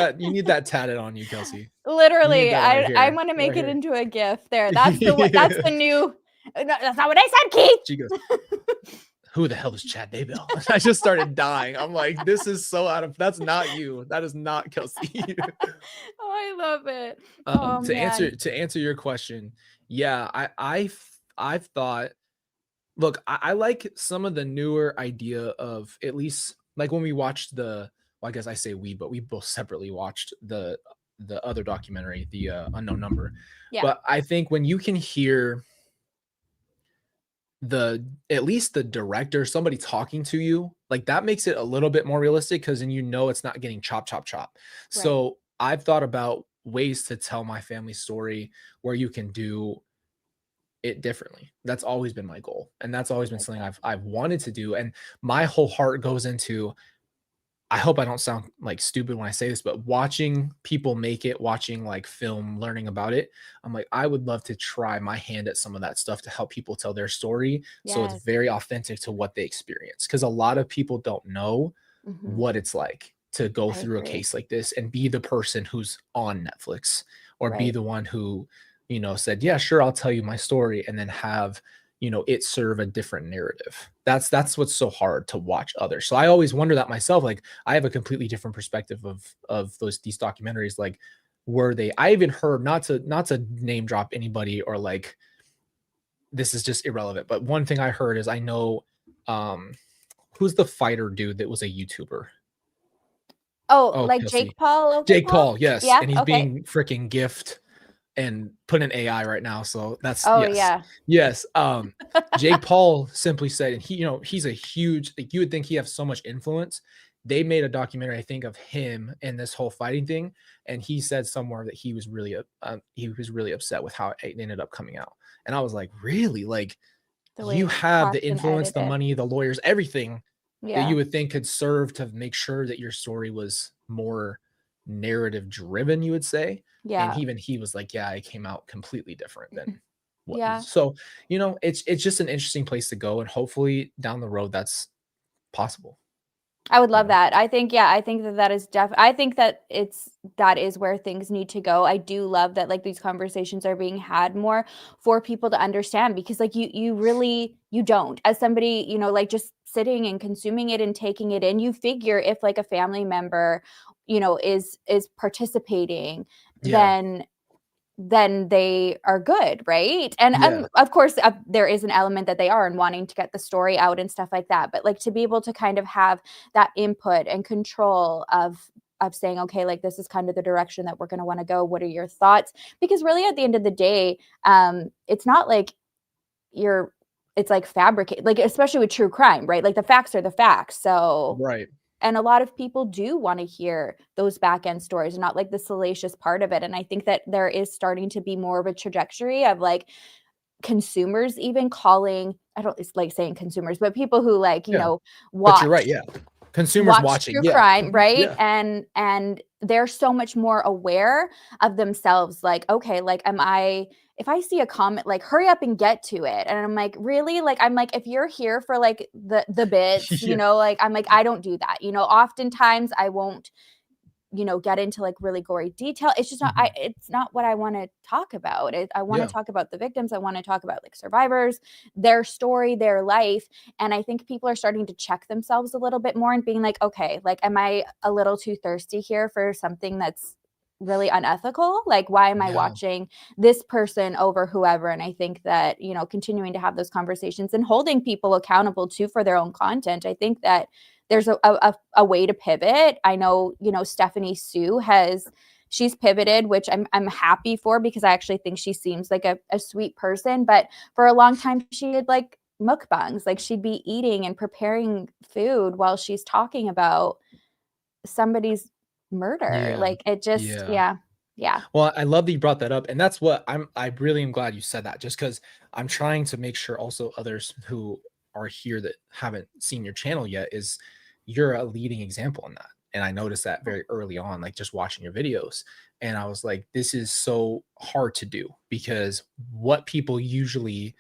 that tatted on you, Kelsey. You need Literally, that right I here. wanna make Right it here. into a GIF there. That's the new no, that's not what I said, She goes, Keith. "Who the hell is Chad Daybell?" I just started dying. I'm like, "This is so out of that's not you. That is not Kelsey." Oh, I love it. Oh, To answer man. to answer your question, yeah, I've thought, look, I like some of the newer idea of at least like when we watched well, I guess I say we, but we both separately watched the other documentary, the Unknown Number. Yeah. But I think when you can hear at least the director, somebody talking to you, like that makes it a little bit more realistic because then it's not getting chop, chop, chop. Right. So I've thought about ways to tell my family story where you can do it differently. That's always been my goal. And that's I always been like something that. I've wanted to do. And my whole heart goes into, I hope I don't sound like stupid when I say this, but watching people make it, watching like film, learning about it, I'm like, I would love to try my hand at some of that stuff to help people tell their story. So it's Yes. very authentic to what they experience. Cause a lot of people don't know Mhm. what it's like to go I through a agree. case like this and be the person who's on Netflix or be Right. the one who, said, yeah, sure, I'll tell you my story and then have, it serve a different narrative. That's what's so hard to watch others. So I always wonder that myself. Like I have a completely different perspective of these documentaries. Like, were they? I even heard not to name drop anybody or like this is just irrelevant. But one thing I heard is I know who's the fighter dude that was a YouTuber. Oh, Oh, like Kelsey. Jake Paul, Logan Jake Paul? Paul, yes. Yeah, And he's okay. being freaking gift and put in AI right now. So that's Oh, yes. yeah. Yes. Jake Paul simply said, and he's a huge, like you would think he has so much influence. They made a documentary, I think, of him and this whole fighting thing. And he said somewhere that he was really upset with how it ended up coming out. And I was like, really? Like The way you it's have talked the and influence, the edited. money, the lawyers, everything that Yeah. you would think could serve to make sure that your story was more narrative driven, you would say. And Yeah. even he was like, yeah, it came out completely different than what. Yeah. So, it's just an interesting place to go. And hopefully down the road, that's possible, I would you love know? that. I think, yeah, I think that that is I think that that is where things need to go. I do love that like these conversations are being had more for people to understand, because like you really you don't, as somebody, like just sitting and consuming it and taking it in, you figure if like a family member, is participating, Yeah. then they are good, right? And Yeah. of course, there is an element that they are and wanting to get the story out and stuff like that. But like to be able to kind of have that input and control of saying, okay, like this is kind of the direction that we're going to want to go. What are your thoughts? Because really, at the end of the day, it's not like you're. It's like fabricate, like especially with true crime, right? Like the facts are the facts. So Right. and a lot of people do want to hear those back end stories, not like the salacious part of it. And I think that there is starting to be more of a trajectory of like consumers even calling, I don't it's like saying consumers, but people who like, Yeah. But you're right. watch Yeah. Consumers watch watching. true Yeah. crime, Mhm. right? Yeah. And they're so much more aware of themselves, like, okay, like am I, if I see a comment, like hurry up and get to it. And I'm like, really? Like I'm like, if you're here for like the bits, Yeah. like I'm like, I don't do that. Oftentimes I won't, get into like really gory detail. It's just not Mhm. it's not what I want to talk about. I want to Yeah. talk about the victims. I want to talk about like survivors, their story, their life. And I think people are starting to check themselves a little bit more and being like, okay, like am I a little too thirsty here for something that's really unethical? Like why am I Yeah. watching this person over whoever? And I think that, continuing to have those conversations and holding people accountable too for their own content. I think that there's a way to pivot. I know, Stephanie Sue she's pivoted, which I'm happy for, because I actually think she seems like a sweet person. But for a long time, she did like mukbangs, like she'd be eating and preparing food while she's talking about somebody's murder. Yeah. Like it just, Yeah. yeah, yeah, Well, I love that you brought that up, and that's what I really am glad you said that, just because I'm trying to make sure also others who are here that haven't seen your channel yet is you're a leading example in that. And I noticed that very early on, like just watching your videos. And I was like, this is so hard to do, because what people usually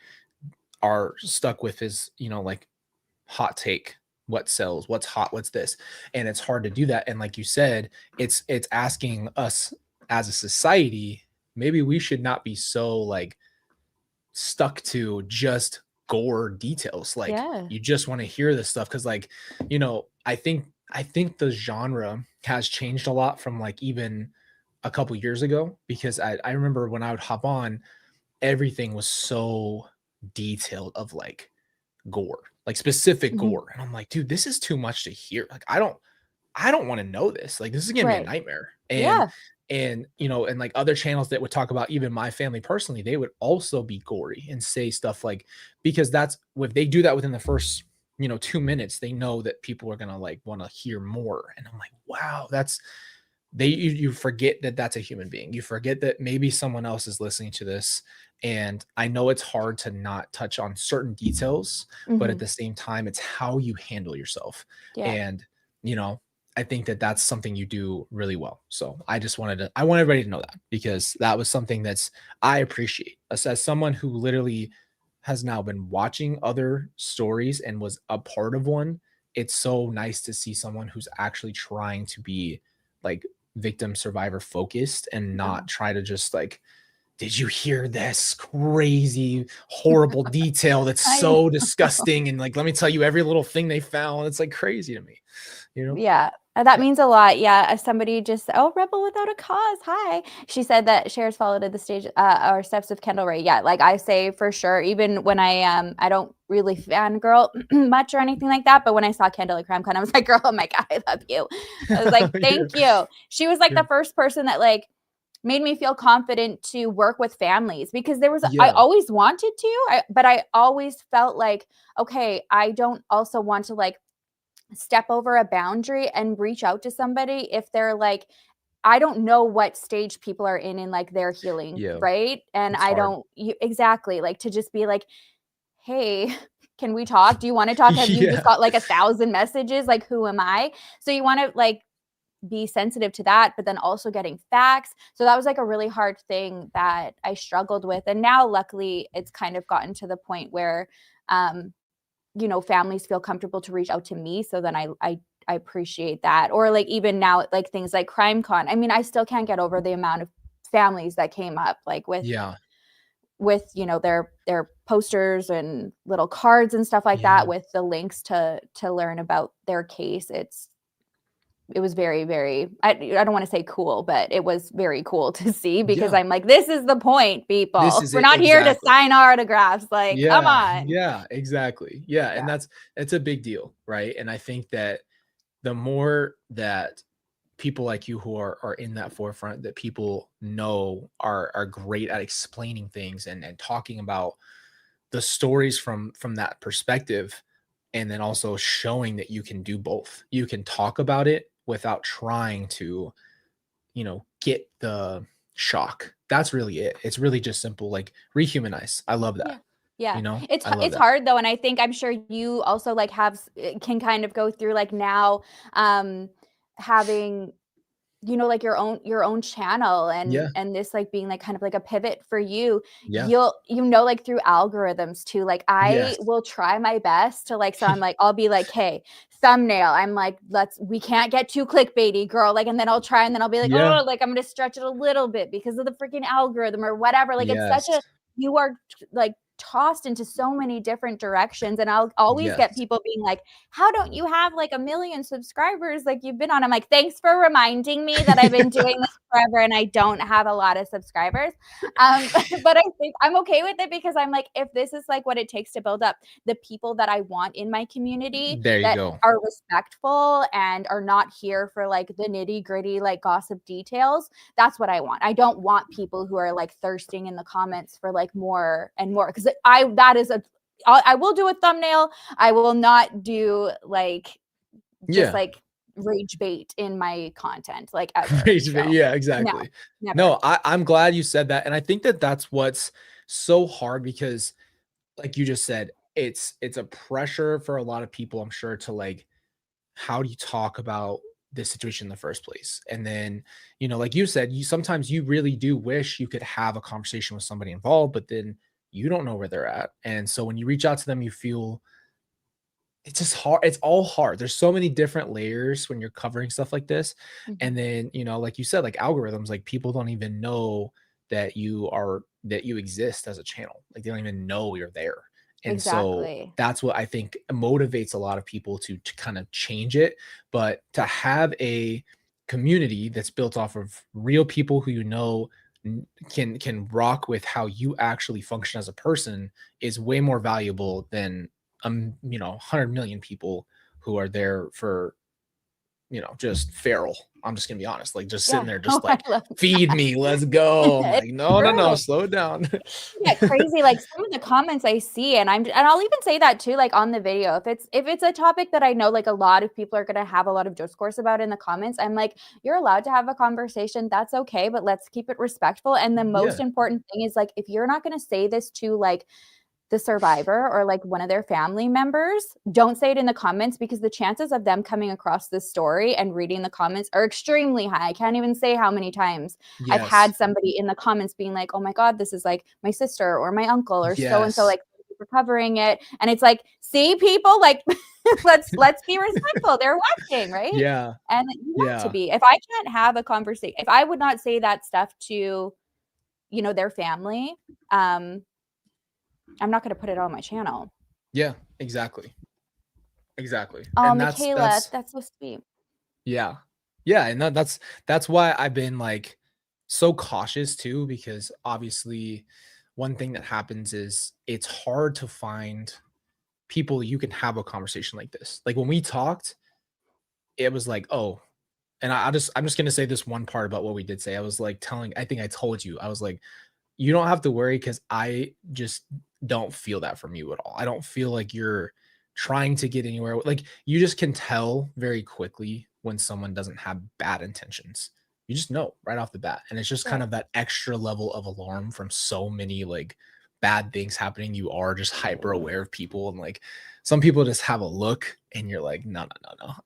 are stuck with is, like hot take, what sells, what's hot, what's this. And it's hard to do that. And like you said, it's asking us as a society, maybe we should not be so like stuck to just gore details. Like yeah. you just want to hear this stuff, because like, I think the genre has changed a lot from like even a couple years ago, because I remember when I would hop on, everything was so detailed of like gore, like specific Mhm. gore. And I'm like, dude, this is too much to hear. Like, I don't want to know this. Like, this is giving me a Right. nightmare. And Yeah. and like other channels that would talk about even my family personally, they would also be gory and say stuff like, because that's if they do that within the first 2 minutes, they know that people are gonna like want to hear more. And I'm like, wow, you forget that that's a human being. You forget that maybe someone else is listening to this. And I know it's hard to not touch on certain details, but at Hmm. the same time, it's how you handle yourself. Yeah. And, you know, I think that that's something you do really well. So I want everybody to know that, because that was something I appreciate as someone who literally has now been watching other stories and was a part of one. It's so nice to see someone who's actually trying to be like victim survivor focused and Yeah. not try to just like, did you hear this crazy horrible detail that's I so disgusting, and like let me tell you every little thing they found. It's like crazy to me, you know. Yeah, that Yeah. means a lot. Yeah, somebody just, oh, rebel without a cause. Hi. She said that Cher's followed at the stage or steps of Kendall Ray. Yeah, like I say for sure, even when I don't really fangirl much or anything like that, but when I saw Kendall at CrimeCon, I was like, girl, oh my God, I love you. I was like, Yeah. thank you. She was like Yeah. the first person that like made me feel confident to work with families, because I Yeah. always wanted to, but I always felt like, okay, I don't also want to like step over a boundary and reach out to somebody if they're like, I don't know what stage people are in like their healing, Yeah. right? And It's I hard. don't exactly like to just be like, hey, can we talk? Do you want to talk? Have you just Yeah. got like 1,000 messages? Like, who am I? So you want to like be sensitive to that, but then also getting facts. So that was like a really hard thing that I struggled with. And now luckily it's kind of gotten to the point where you know, families feel comfortable to reach out to me. So then I appreciate that. Or like even now, like things like CrimeCon. I mean, I still can't get over the amount of families that came up like Yeah. with you know their posters and little cards and stuff like Yeah. that with the links to learn about their case. It was very, very, I don't want to say cool, but it was very cool to see because Yeah. I'm like, this is the point, This people. is We're it. not here to Exactly. sign autographs. Like, come Yeah. on. Yeah. Exactly. Yeah. And Yeah. it's a big deal. Right. And I think that the more that people like you who are in that forefront that people know are great at explaining things and talking about the stories from that perspective, and then also showing that you can do both. You can talk about it without trying to, get the shock. That's really it. It's really just simple, like rehumanize. I love Yeah. that. Yeah. I love It's that. hard though. And I think I'm sure you also like can kind of go through like now having you know like your own channel Yeah. and this like being like kind of like a pivot for you. Yeah. You know like through algorithms too, like I Yes. will try my best to like, so I'm like, I'll be like, hey, thumbnail, I'm like, we can't get too clickbaity, girl, like, and then I'll try and then I'll be like, Yeah. oh, like I'm gonna stretch it a little bit because of the freaking algorithm or whatever. Like it's such Yes. a, you are like tossed into so many different directions, and I'll always get Yes. people being like, how don't you have like 1 million subscribers like you've been on? I'm like, thanks for reminding me that I've been doing this forever and I don't have a lot of subscribers. But I think I'm okay with it because I'm like, if this is like what it takes to build up the people that I want in my community There you that go. are respectful and are not here for like the nitty gritty, like gossip details, that's what I want. I don't want people who are like thirsting in the comments for like more and more, because I will do a thumbnail. I will not do like just Yeah. like rage bait in my content like ever. Rage bait. So Yeah, no, exactly. never. No, I'm glad you said that, and I think that that's what's so hard because, like you just said, it's a pressure for a lot of people, I'm sure, to like, how do you talk about this situation in the first place? And then, like you said, sometimes you really do wish you could have a conversation with somebody involved, but then you don't know where they're at, and so when you reach out to them, you feel it's just hard. It's all hard. There's so many different layers when you're covering stuff like this. Mhm. And then, like you said, like algorithms, like people don't even know that you exist as a channel. Like they don't even know you're there. And so Exactly. that's what I think motivates a lot of people to kind of change it. But to have a community that's built off of real people who can rock with how you actually function as a person is way more valuable than 100 million people who are there for, just feral. I'm just gonna be honest, like just sitting Yeah. there, Oh, just I like, love feed me, let's go. I'm it's like, no, no, no, true. slow it down. Yeah, crazy. Like some of the comments I see, and I'll even say that too, like on the video. If it's a topic that I know like a lot of people are gonna have a lot of discourse about in the comments, I'm like, you're allowed to have a conversation. That's okay, but let's keep it respectful. And the most Yeah. important thing is like if you're not gonna say this to like the survivor or like one of their family members, don't say it in the comments because the chances of them coming across this story and reading the comments are extremely high. I can't even say how many times I've Yes. had somebody in the comments being like, oh my God, this is like my sister or my uncle or so and so, Yes. like thank you for covering it. And it's like, see, people, like let's be respectful. They're watching, right? Yeah. And you want to Yeah. be. If I can't have a conversation, if I would not say that stuff to, you know, their family, I'm not going to put it on my channel. Yeah. Exactly. Exactly. Oh, And that's Michaela, that's that's so sweet. yeah. Yeah. And that's why I've been like so cautious too, because obviously one thing that happens is it's hard to find people you can have a conversation like this. Like when we talked, it was like, oh, and I'm just gonna say this one part about what we did say. I was like I think I told you, I was like, you don't have to worry because I just don't feel that from you at all. I don't feel like you're trying to get anywhere. Like you just can tell very quickly when someone doesn't have bad intentions. You just know right off the bat. And it's just kind Good. of that extra level of alarm from so many like bad things happening, you are just hyper aware of people. And like some people just have a look and you're like, no,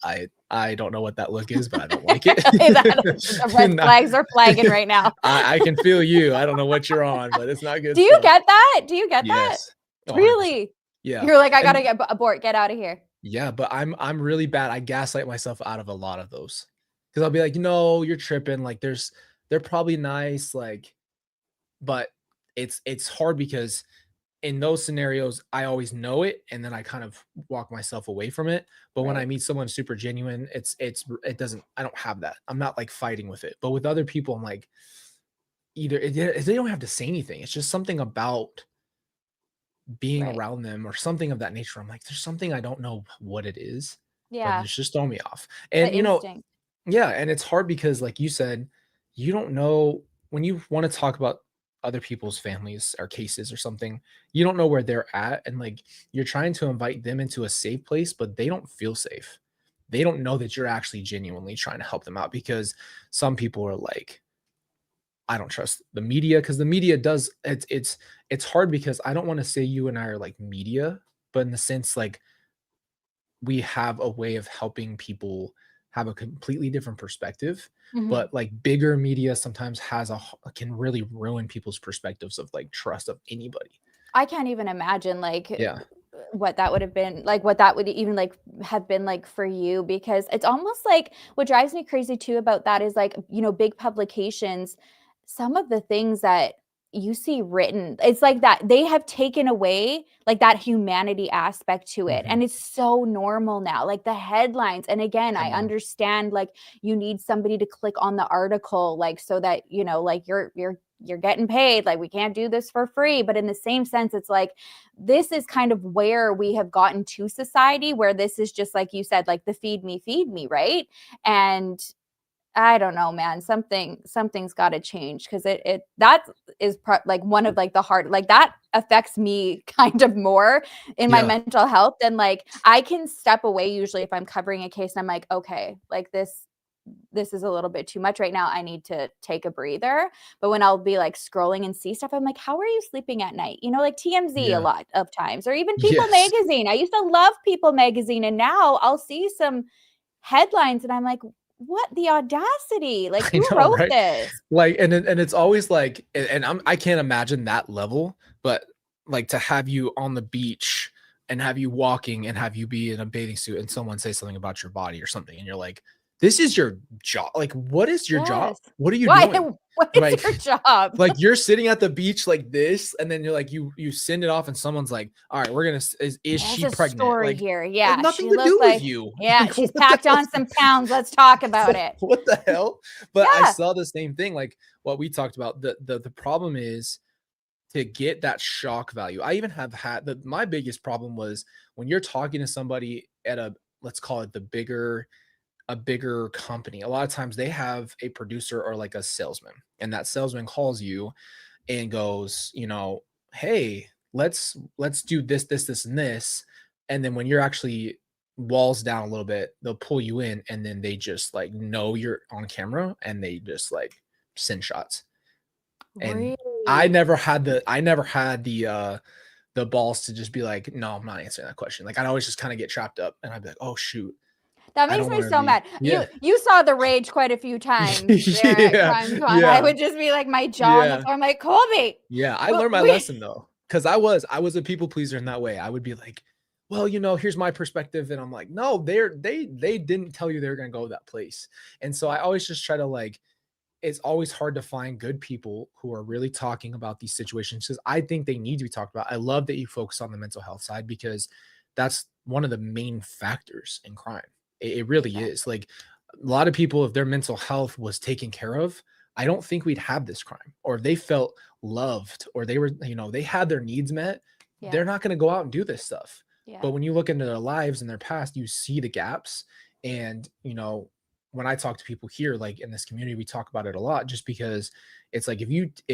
I don't know what that look is, but I don't like it. The red flags are flagging right now. I can feel you. I don't know what you're on, but it's not good. Do you get that? Do you get that? Yes. Oh, 100%. Really? Yeah. You're like, I gotta get abort, get out of here. Yeah, but I'm really bad. I gaslight myself out of a lot of those because I'll be like, no, you're tripping. Like they're probably nice, like, but it's hard because in those scenarios, I always know it, and then I kind of walk myself away from it. But when I meet someone super genuine, it doesn't. I don't have that. I'm not like fighting with it. But with other people, I'm like, they don't have to say anything. It's just something about being around them or something of that nature. I'm like, there's something I don't know what it is, but it's just throwing me off. And yeah, and it's hard because like you said, you don't know when you want to talk about other people's families or cases or something, you don't know where they're at. And like you're trying to invite them into a safe place, but they don't feel safe. They don't know that you're actually genuinely trying to help them out because some people are like, I don't trust the media because the media does it's hard because I don't want to say you and I are like media, but in the sense like we have a way of helping people have a completely different perspective. But like bigger media sometimes can really ruin people's perspectives of like trust of anybody. I can't even imagine like what that would have been like, what that would even like have been like for you, because it's almost like what drives me crazy too about that is like, you know, big publications, some of the things that you see written, it's like that they have taken away like that humanity aspect to it. And it's so normal now, like the headlines. And again, I understand like you need somebody to click on the article, like so that, you know, like you're getting paid, like we can't do this for free. But in the same sense, it's like this is kind of where we have gotten to society, where this is just like you said, like the feed me, right? And I don't know, man, something's got to change, because that is like one of like the hard, like that affects me kind of more in my mental health than like I can step away usually if I'm covering a case and I'm like, okay, like this is a little bit too much right now. I need to take a breather. But when I'll be like scrolling and see stuff, I'm like, how are you sleeping at night? You know, like TMZ a lot of times, or even People Magazine. I used to love People Magazine, and now I'll see some headlines and I'm like, what the audacity? Like, who wrote this? Like, and it's always like, and I can't imagine that level, but like to have you on the beach and have you walking and have you be in a bathing suit and someone say something about your body or something, and you're like, this is your job. Like, what is your job? What are you doing? What is your job? Like you're sitting at the beach like this, and then you're like, you send it off, and someone's like, all right, we're gonna is she pregnant? Story like here, yeah, like, nothing to do with you. Yeah, like, she's packed on some pounds. Let's talk about it. What the hell? But I saw the same thing, like what we talked about. The problem is to get that shock value. I even have had my biggest problem was when you're talking to somebody at let's call it a bigger company. A lot of times they have a producer or like a salesman, and that salesman calls you and goes, you know, hey, let's do this, and this. And then when you're actually walls down a little bit, they'll pull you in, and then they just like know you're on camera, and they just like send shots. And I never had the balls to just be like, no, I'm not answering that question. Like I'd always just kind of get trapped up, and I'd be like, oh shoot. That makes me so mad. You saw the rage quite a few times there at CrimeCon. I would just be like, my jaw on the floor. I'm like, Colby. Yeah, I learned my lesson though, because I was a people pleaser in that way. I would be like, well, you know, here's my perspective, and I'm like, no, they didn't tell you they were gonna go that place. And so I always just try to like, it's always hard to find good people who are really talking about these situations, because I think they need to be talked about. I love that you focus on the mental health side, because that's one of the main factors in crime. It really is. Like a lot of people, if their mental health was taken care of, I don't think we'd have this crime. Or if they felt loved, or they were, you know, they had their needs met, they're not going to go out and do this stuff. But when you look into their lives and their past, you see the gaps. And, you know, when I talk to people here, like in this community, we talk about it a lot, just because it's like, if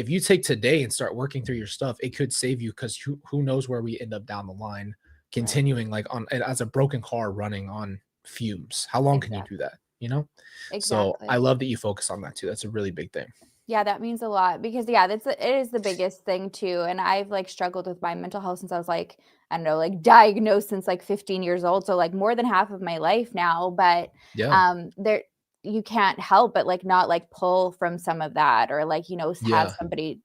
you take today and start working through your stuff, it could save you, because who knows where we end up down the line, continuing like on as a broken car running on fumes. How long can you do that, you know? So I love that you focus on that too. That's a really big thing. Yeah, that means a lot because it is the biggest thing too. And I've like struggled with my mental health since I was like, I don't know, like diagnosed since like 15 years old. So like more than half of my life now. But Yeah. there you can't help but like not like pull from some of that or like, have Yeah. somebody,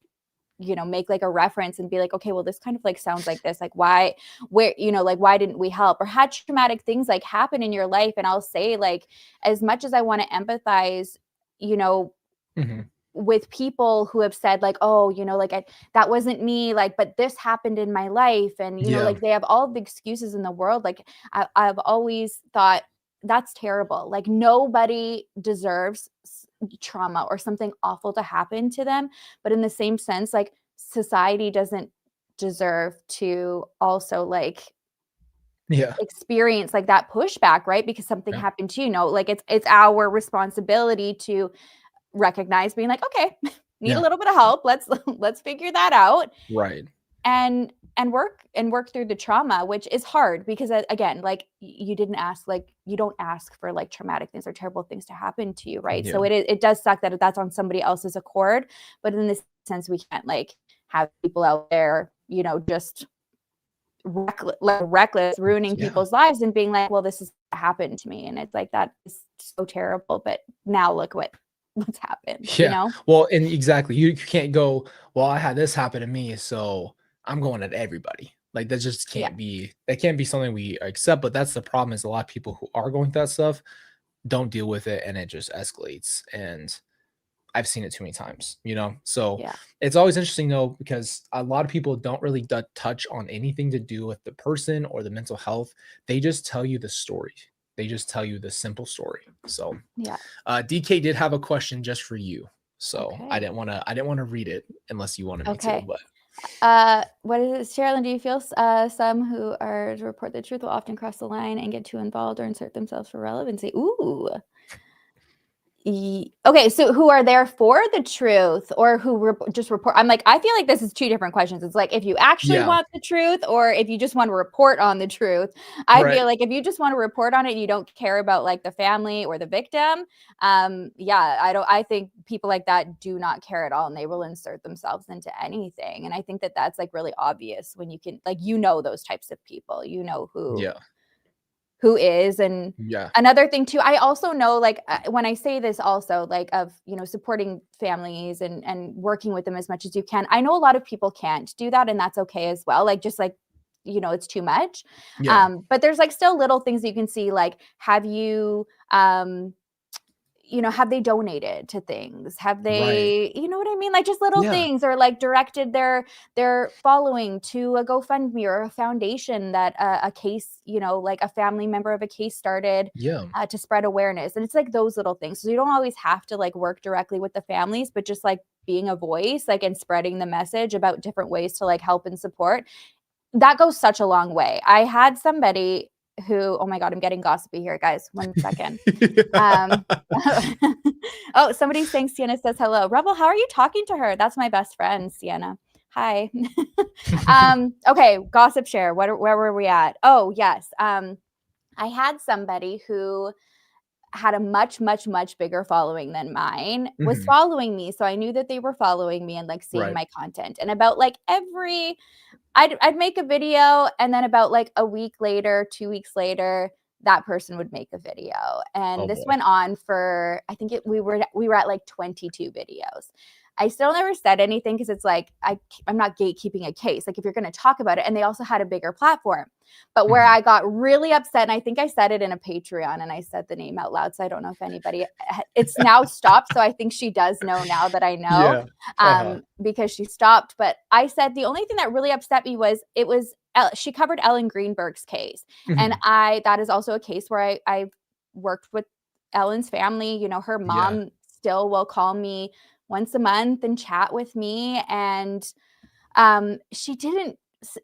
make like a reference and be like, okay, well, this kind of like sounds like this. Like why, where, like why didn't we help? Or had traumatic things like happen in your life. And I'll say like, as much as I want to empathize, you know, Hmm. with people who have said like, oh, like that wasn't me, like, but this happened in my life, and Yeah. like they have all the excuses in the world. Like I've always thought that's terrible. Like nobody deserves trauma or something awful to happen to them, but in the same sense, like society doesn't deserve to also like Yeah. experience like that pushback, right? Because something Yeah. happened to like it's our responsibility to recognize being like, okay, need a Yeah. little bit of help. Let's figure that out Right. and work through the trauma, which is hard because again, like you didn't ask, like you don't ask for like traumatic things or terrible things to happen to you, right? So Yeah. it does suck that that's on somebody else's accord, but in this sense, we can't like have people out there, just reckless, ruining Yeah. people's lives and being like, well, this has happened to me, and it's like that is so terrible. But now look what's happened, Yeah. Well, and exactly. You can't go, well, I had this happen to me, so I'm going at everybody. Like that just Yeah. can't be something we accept. But that's the problem is a lot of people who are going through that stuff don't deal with it and it just escalates. And I've seen it too many times, you know? So Yeah. it's always interesting though, because a lot of people don't really touch on anything to do with the person or the mental health. They just tell you the story. They just tell you the simple story. So Yeah. DK did have a question just for you. So Okay. I didn't want to read it unless you wanted me to, Okay. but What is it, Sherrilyn? Do you feel some who are to report the truth will often cross the line and get too involved or insert themselves for relevancy? Ooh. Okay, so who are there for the truth or who just report? I'm like, I feel like this is two different questions. It's like if you actually yeah, want the truth or if you just want to report on the truth. I right. feel like if you just want to report on it and you don't care about like the family or the victim, yeah, I think people like that do not care at all and they will insert themselves into anything. And I think that that's like really obvious when you can like those types of people, Yeah, who is. And yeah, another thing too, I also know like when I say this also like of supporting families and working with them as much as you can, I know a lot of people can't do that, and that's okay as well, like just like it's too much. yeah, But there's like still little things that you can see, like have you have they donated to things? Have right. they, what I mean? Like just little Yeah, things, or like directed their following to a GoFundMe or a foundation that a case, like a family member of a case started yeah, to spread awareness. And it's like those little things. So you don't always have to like work directly with the families, but just like being a voice, like and spreading the message about different ways to like help and support. That goes such a long way. I had somebody who, oh my God, I'm getting gossipy here, guys. 1 second. Um, oh, somebody's saying Sienna says hello. Rebel, how are you talking to her? That's my best friend, Sienna. Hi. Okay, gossip share. Where were we at? Oh, yes. I had somebody who had a much, much, much bigger following than mine, was Mhm, following me. So I knew that they were following me and like seeing right, my content. And about like I'd make a video, and then about like a week later, 2 weeks later, that person would make a video. And oh this boy, went on for, I think we were at like 22 videos. I still never said anything because it's like I'm not gatekeeping a case. Like if you're going to talk about it, and they also had a bigger platform. But where mhm, I got really upset, and I think I said it in a Patreon, and I said the name out loud, so I don't know if anybody. It's now stopped, so I think she does know now that I know, yeah, uh-huh, because she stopped. But I said the only thing that really upset me was she covered Ellen Greenberg's case, and mhm, that is also a case where I've worked with Ellen's family. Her yeah, mom still will call me once a month and chat with me, and she didn't.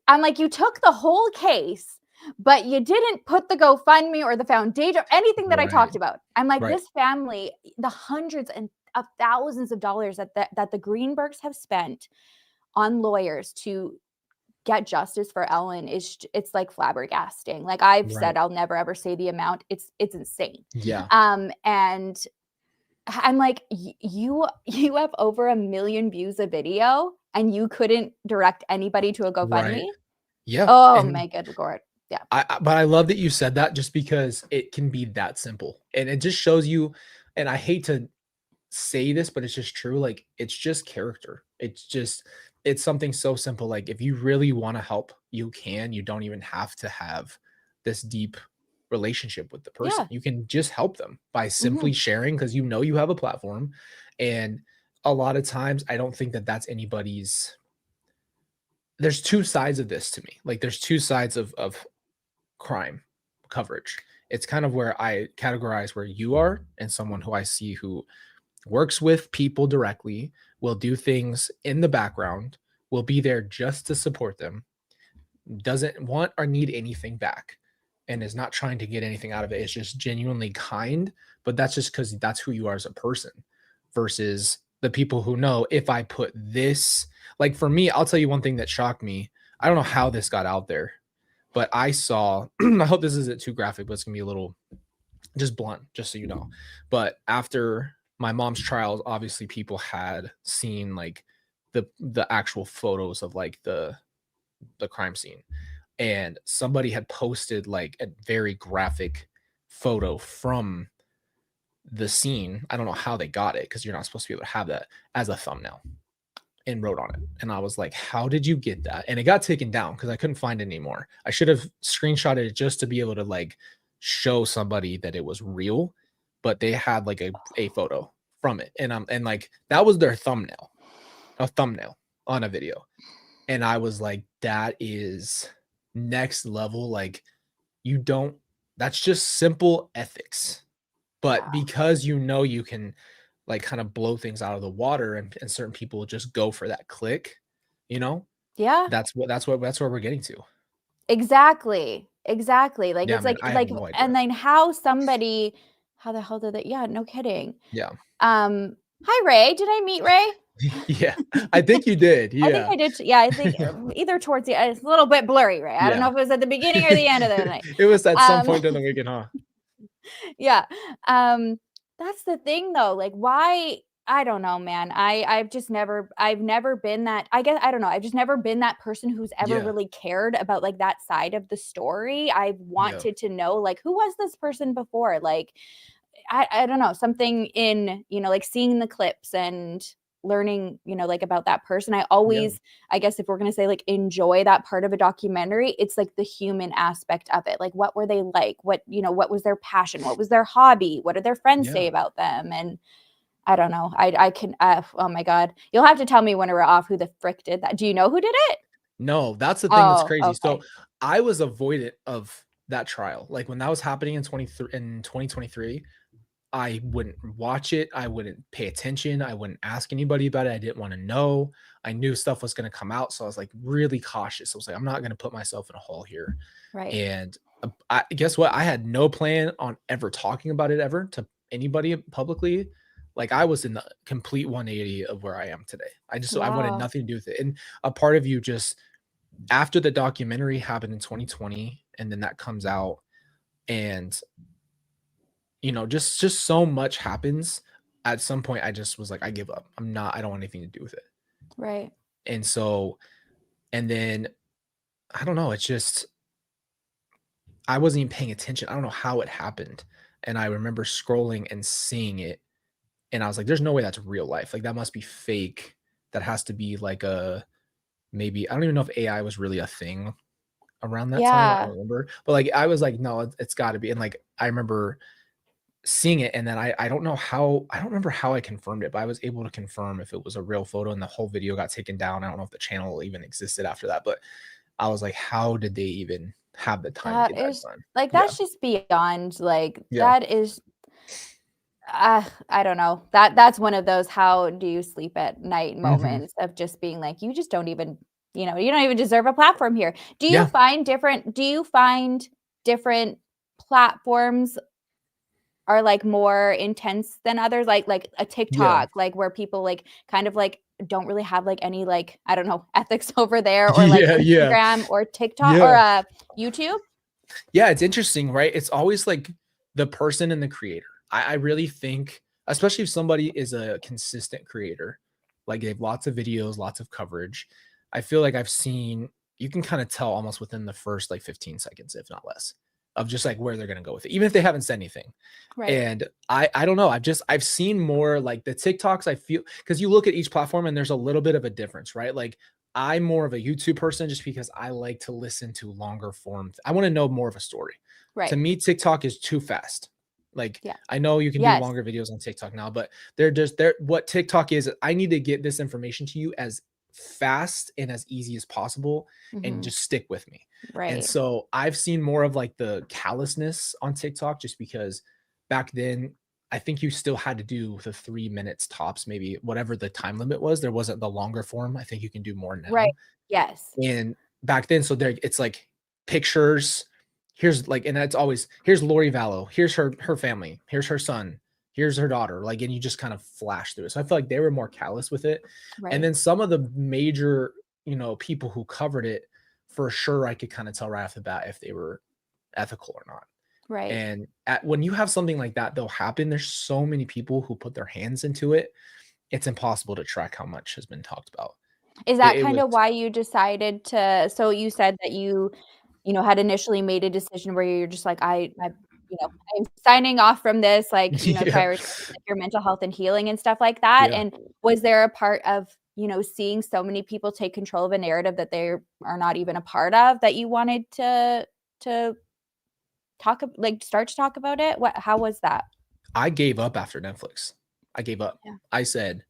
I'm like, you took the whole case, but you didn't put the GoFundMe or the foundation or anything that I right, talked about. I'm like, right, this family, the hundreds and of thousands of dollars that the Greenbergs have spent on lawyers to get justice for Ellen it's like flabbergasting. Like I've right, said, I'll never ever say the amount. It's insane. yeah, And I'm like, you have over 1 million views a video and you couldn't direct anybody to a GoFundMe? Right. Yeah. Oh And my good lord. Yeah. but I love that you said that just because it can be that simple. And it just shows you, and I hate to say this, but it's just true. Like it's just character. It's something so simple. Like if you really want to help, you can. You don't even have to have this deep relationship with the person. Yeah. You can just help them by Mhm. simply sharing because you know you have a platform. And a lot of times, I don't think that that's anybody's. There's two sides of this to me. Like there's two sides of crime coverage. It's kind of where I categorize where you are and someone who I see who works with people directly, will do things in the background, will be there just to support them, doesn't want or need anything back, and is not trying to get anything out of it. It's just genuinely kind, but that's just because that's who you are as a person versus the people who know if I put this, like for me, I'll tell you one thing that shocked me. I don't know how this got out there, but I saw, I hope this isn't too graphic, but it's gonna be a little just blunt, just so you know. But after my mom's trials, obviously people had seen like the actual photos of like the crime scene. And somebody had posted like a very graphic photo from the scene. I don't know how they got it because you're not supposed to be able to have that as a thumbnail and wrote on it. And I was like, how did you get that? And it got taken down because I couldn't find it anymore. I should have screenshotted it just to be able to like show somebody that it was real, but they had like a photo from it. And like that was their thumbnail, a thumbnail on a video. And I was like, that is next level. Like you don't, that's just simple ethics. But Yeah. because you know you can like kind of blow things out of the water and certain people just go for that click, you know, Yeah. that's where we're getting to. Exactly. Exactly. Like Yeah, it's man, I have like no idea. and then how the hell did they, yeah, no kidding. Yeah. Hi Ray. Did I meet Ray? Yeah. I think you did. I think Yeah. I did. Yeah, I think either towards the it's a little bit blurry, Ray. I don't know Yeah. if it was at the beginning or the end of the night. It was at some Um point during the weekend, huh? yeah. Um that's the thing though. Like why I don't know, man. I've never been that, I guess I don't know. I've just never been that person who's ever Yeah. really cared about like that side of the story. I've Yeah. wanted to know like who was this person before? Like I don't know, something in, like seeing the clips and learning, like about that person. I Yeah. always, I guess if we're going to say like enjoy that part of a documentary, it's like the human aspect of it. Like what were they like? What was their passion? What was their hobby? What did their friends say Yeah. about them? And I don't know. I can oh my god. You'll have to tell me when we're off who the frick did that. Do you know who did it? No, that's the thing that's Oh, crazy. So okay. I was avoidant of that trial. Like when that was happening in 2023, I wouldn't watch it. I wouldn't pay attention. I wouldn't ask anybody about it. I didn't want to know. I knew stuff was going to come out. So I was like really cautious. I was like, I'm not going to put myself in a hole here. Right. And guess what? I had no plan on ever talking about it ever to anybody publicly. Like I was in the complete 180 of where I am today. I wanted Wow. nothing to do with it. And a part of you just, after the documentary happened in 2020, and then that comes out, and just so much happens. At some point, I just was like, I give up. I don't want anything to do with it. Right. And so, and then I don't know. It's just I wasn't even paying attention. I don't know how it happened. And I remember scrolling and seeing it, and I was like, there's no way that's real life. Like that must be fake. That has to be like maybe I don't even know if AI was really a thing around that time. I don't Yeah. remember. But like I was like, no, it's got to be. And like I remember seeing it, and then I don't know how, I don't remember how I confirmed it, but I was able to confirm if it was a real photo, and the whole video got taken down. I don't know if the channel even existed after that, but I was like, how did they even have the time to That get that is done? like Yeah. that's just beyond like Yeah. that is I don't know. That's one of those how do you sleep at night Mhm. moments of just being like you just don't even, you don't even deserve a platform here. Yeah. Do you find different platforms are like more intense than others like a Yeah. TikTok like where people like kind of like don't really have like any like I don't know ethics over there or like Yeah. Yeah. Instagram or TikTok or Yeah. YouTube? Yeah. It's interesting, right? It's always like the person and the creator. I really think especially if somebody is a consistent creator, like they have lots of videos, lots of coverage. I feel like I've seen, you can kind of tell almost within the first like 15 seconds, if not less, of just like where they're going to go with it, even if they haven't said anything. Right. And I don't know. I've seen more like the TikToks. I feel, because you look at each platform and there's a little bit of a difference, right? Like I'm more of a YouTube person just because I like to listen to longer form. I want to know more of a story. To Right. me, TikTok is too fast. Like Yeah. I know you can do Yes. longer videos on TikTok now, but what TikTok is, I need to get this information to you as fast and as easy as possible and Hmm. just stick with me. And Right. so I've seen more of like the callousness on TikTok just because back then I think you still had to do the 3 minutes tops, maybe whatever the time limit was. There wasn't the longer form. I think you can do more Right. now. Yes. And back then, so there it's like pictures. Here's like, and that's always here's Lori Vallow, here's her family, here's her son, here's her daughter. Like, and you just kind of flash through it. So I feel like they were more callous with it. And Right. then some of the major, people who covered it, for sure, I could kind of tell right off the bat if they were ethical or not. Right. And when you have something like that, though, happen, there's so many people who put their hands into it. It's impossible to track how much has been talked about. Is It, that it kind was, of why you decided to, so you said that you had initially made a decision where you're just like, I'm signing off from this, like, yeah, prioritize like your mental health and healing and stuff like that. yeah. And was there a part of, seeing so many people take control of a narrative that they are not even a part of, that you wanted to start to talk about it? How was that? I gave up after Netflix. I gave up. Yeah. I said,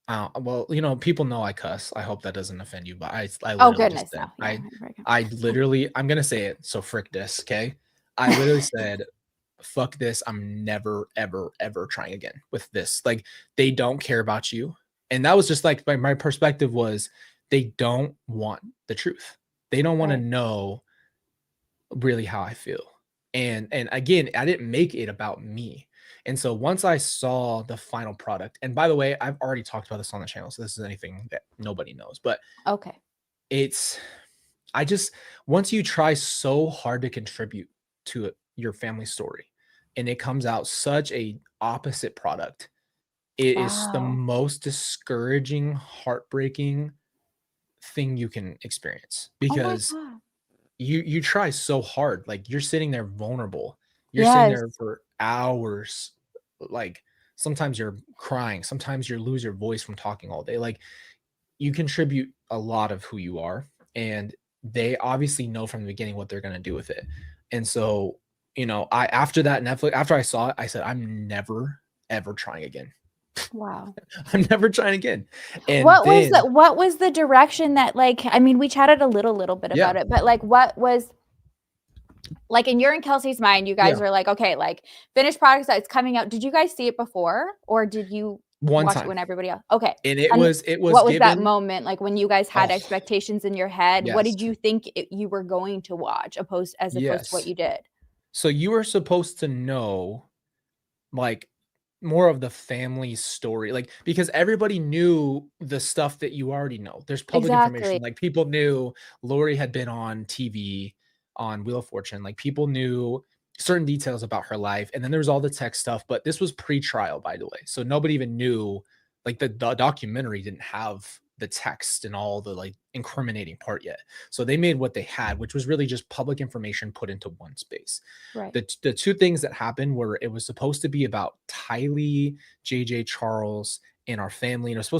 well, people know I cuss. I hope that doesn't offend you, but I Oh literally just goodness, said, no. Yeah. Very good. I literally, I'm gonna say it. So frick this, okay? I literally said, fuck this. I'm never, ever, ever trying again with this. Like they don't care about you, and that was just like my perspective was they don't want the truth. They don't want to Right. know really how I feel. And again, I didn't make it about me. And so once I saw the final product, and by the way, I've already talked about this on the channel, so this is anything that nobody knows, but Okay. it's I just once you try so hard to contribute to your family story and it comes out such a opposite product, it is the Wow. most discouraging, heartbreaking thing you can experience Oh my because god. you try so hard, like you're sitting there vulnerable, you're sitting Yes. there for hours, like sometimes you're crying, sometimes you lose your voice from talking all day, like you contribute a lot of who you are, and they obviously know from the beginning what they're going to do with it. And so I after that Netflix, after I saw it, I said I'm never ever trying again. Wow. I'm never trying again. And What then was the direction that, like, I mean, we chatted a little bit yeah, about it, but like what was, like, in your and Kelsey's mind, you guys yeah, are like, okay, like finished products that's coming out. Did you guys see it before, or did you one watch it time, when everybody else? Okay. and And it was what was that given. moment like when you guys had Oh expectations in your head? What yes, did you think you were going to watch as opposed to what yes. you did? So you were supposed to know like more of the family story, like because everybody knew the stuff that you already know. There's public Exactly. information. Like people knew Lori had been on TV on Wheel of Fortune. Like people knew certain details about her life. And then there was all the tech stuff, but this was pre-trial, by the way. So nobody even knew, like the documentary didn't have the text and all the like incriminating part yet. So they made what they had, which was really just public information put into one space. Right. The two things that happened were it was supposed to be about Tylee, JJ Charles, and our family. And it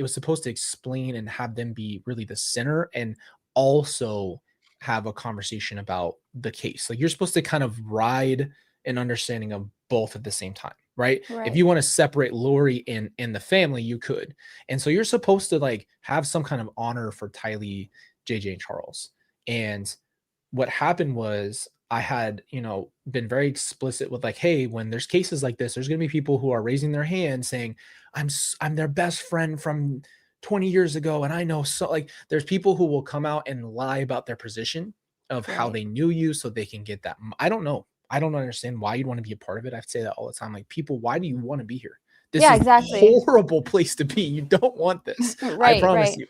was supposed to explain and have them be really the center and also have a conversation about the case. Like you're supposed to kind of ride an understanding of both at the same time, right? If Right. you want to separate Lori and the family, you could. And so you're supposed to like have some kind of honor for Tylee, JJ, and Charles. And what happened was I had, been very explicit with like, hey, when there's cases like this, there's going to be people who are raising their hand saying, I'm their best friend from 20 years ago. And I know, so like, there's people who will come out and lie about their position of how Right. they knew you so they can get that. I don't know. I don't understand why you'd want to be a part of it. I say that all the time. Like, people, why do you want to be here? This Yeah, is a exactly. horrible place to be. You don't want this. I Right, promise right, you.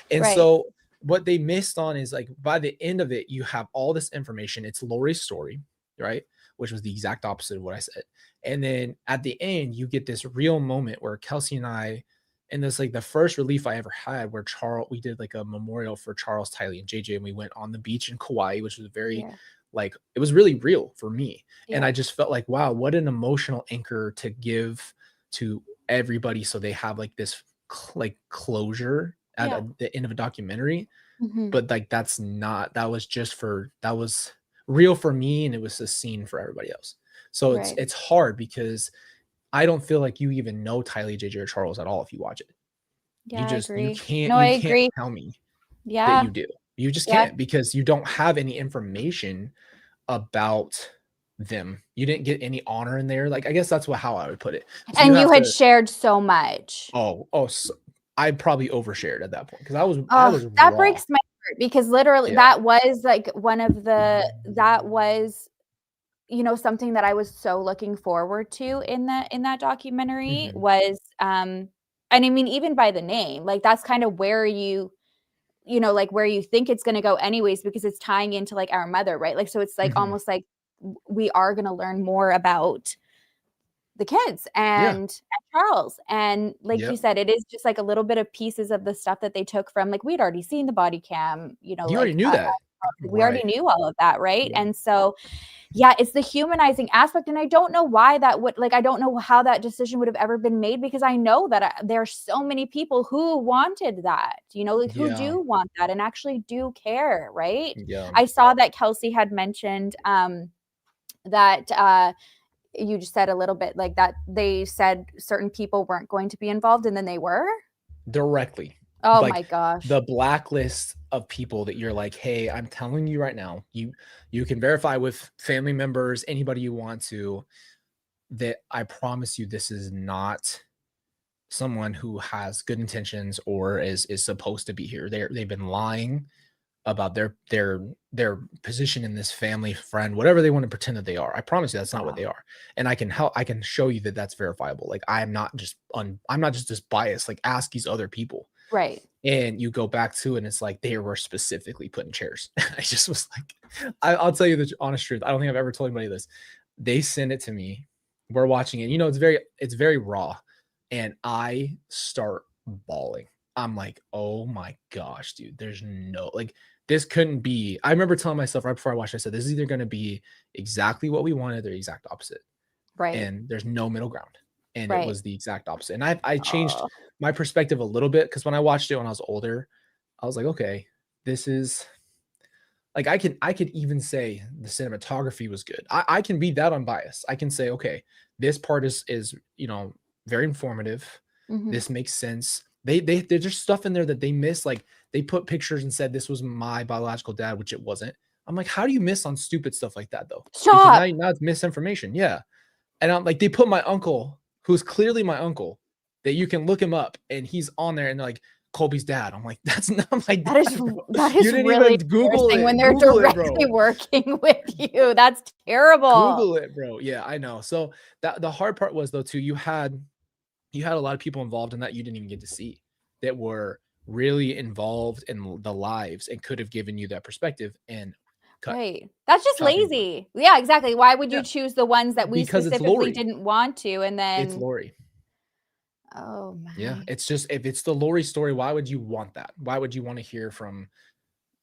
And right. so what they missed on is like by the end of it, you have all this information. It's Lori's story. right? Which was the exact opposite of what I said. And then at the end, you get this real moment where Kelsey and I, and this like the first relief I ever had, where we did like a memorial for Charles, Tylee, and JJ, and we went on the beach in Kauai, which was very Yeah. like, it was really real for me. And Yeah. I just felt like, wow, what an emotional anchor to give to everybody, so they have like this like closure at Yeah. the end of a documentary. Mhm. But like that was real for me, and it was a scene for everybody else. So Right. it's hard because I don't feel like you even know Tylee, JJ, or Charles at all if you watch it. Yeah, I You agree. can't No, I you can't agree. tell me that Yeah. you do. You just Yeah. can't, because you don't have any information about them. You didn't get any honor in there. Like, I guess that's how I would put it. So you And you have had to shared so much. so I probably overshared at that point because I Oh, was that raw. breaks my heart because literally Yeah. that was like one of that was, something that I was so looking forward to in that documentary Mhm. was, and I mean, even by the name, like that's kind of where like where you think it's gonna go anyways, because it's tying into like our mother, right? Like, so it's like Mhm. almost like we are gonna learn more about the kids Yeah. and Charles. And like you Yep. said, it is just like a little bit of pieces of the stuff that they took from like we'd already seen the body cam, You already like knew that. we already Right. knew all of that, right? Yeah. And so yeah, it's the humanizing aspect, and I don't know why that would like I don't know how that decision would have ever been made, because I know that there are so many people who wanted that, like who Yeah. do want that and actually do care, right? Yeah. I saw that Kelsey had mentioned that you just said a little bit like that they said certain people weren't going to be involved and then they were. Directly. Oh my Like gosh. the blacklist of people that you're like, "Hey, I'm telling you right now, you can verify with family members, anybody you want to, that I promise you this is not someone who has good intentions or is supposed to be here. They've been lying about their position in this family, friend, whatever they want to pretend that they are. I promise you that's not what Wow. they are. And I can show you that that's verifiable. Like I'm not just this biased. Like, ask these other people. Right. And you go back to it, and it's like they were specifically put in chairs. I just was like, I'll tell you the honest truth. I don't think I've ever told anybody this. They send it to me. We're watching it. It's very raw. And I start bawling. I'm like, oh my gosh, dude. There's no like this couldn't be. I remember telling myself right before I watched, I said, this is either gonna be exactly what we wanted or the exact opposite. Right. And there's no middle ground. And it Right. was the exact opposite. And I changed Oh, my perspective a little bit, because when I watched it when I was older, I was like, okay, this is like I could even say the cinematography was good. I can be that unbiased. I can say, okay, this part is very informative. mhm. This makes sense. There's just stuff in there that they miss. Like, they put pictures and said this was my biological dad, which it wasn't. I'm like, how do you miss on stupid stuff like that though? Because Stop. now it's misinformation. Yeah. And I'm like, they put my uncle, who's clearly my uncle, that you can look him up and he's on there, and they're like, Colby's dad. I'm like, that's not my That is dad, bro. that You is didn't even really Google embarrassing when it. they're Google it, directly bro. working with you. That's terrible. Google it, bro. Yeah, I know. So that the hard part was though too, you had a lot of people involved in that you didn't even get to see, that were really involved in the lives and could have given you that perspective, and cut, Right. That's just chopping board. lazy. Yeah, exactly. Why would Yeah, you choose the ones that we because it's specifically Lori. didn't want to and It's then Lori. oh Yeah, my. it's just, if it's the Lori story, why would you want that? Why would you want to hear from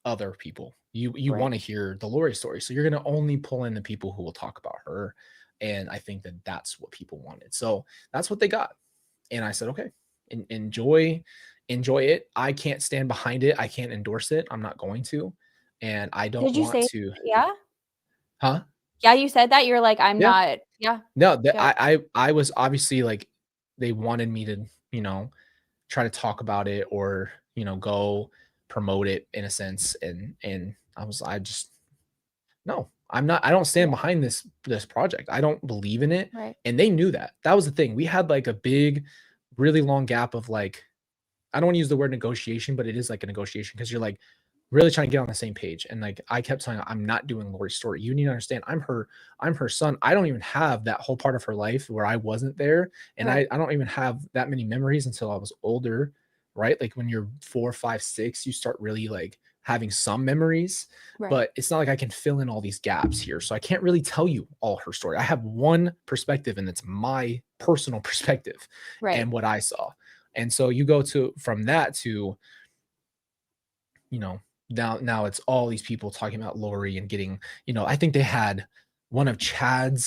other people? You want to Right. hear the Lori story, so you're going to only pull in the people who will talk about her. And I think that that's what people wanted. So that's what they got. And I said, okay, enjoy it. I can't stand behind it. I can't endorse it. I'm not going to. And I don't Did you want say to. yeah? Huh? Yeah, you said that? You're like, "I'm Yeah. not" yeah, No, that yeah, I was obviously like, they wanted me to, try to talk about it, or, go promote it in a sense. And I just, no, I don't stand yeah, behind this project. I don't believe in it. right, And they knew that. That was the thing. We had like a big, really long gap of like, I don't want to use the word negotiation, but it is like a negotiation, because you're like really trying to get on the same page. And like I kept telling her, I'm not doing Lori's story. You need to understand, I'm her son. I don't even have that whole part of her life where I wasn't there. And right, I don't even have that many memories until I was older, right? Like when you're 4, 5, 6, you start really like having some memories, Right. but it's not like I can fill in all these gaps here. So I can't really tell you all her story. I have one perspective, and it's my personal perspective Right. and what I saw. And so you go to from that to, you know, now it's all these people talking about Lori and getting, I think they had one of Chad,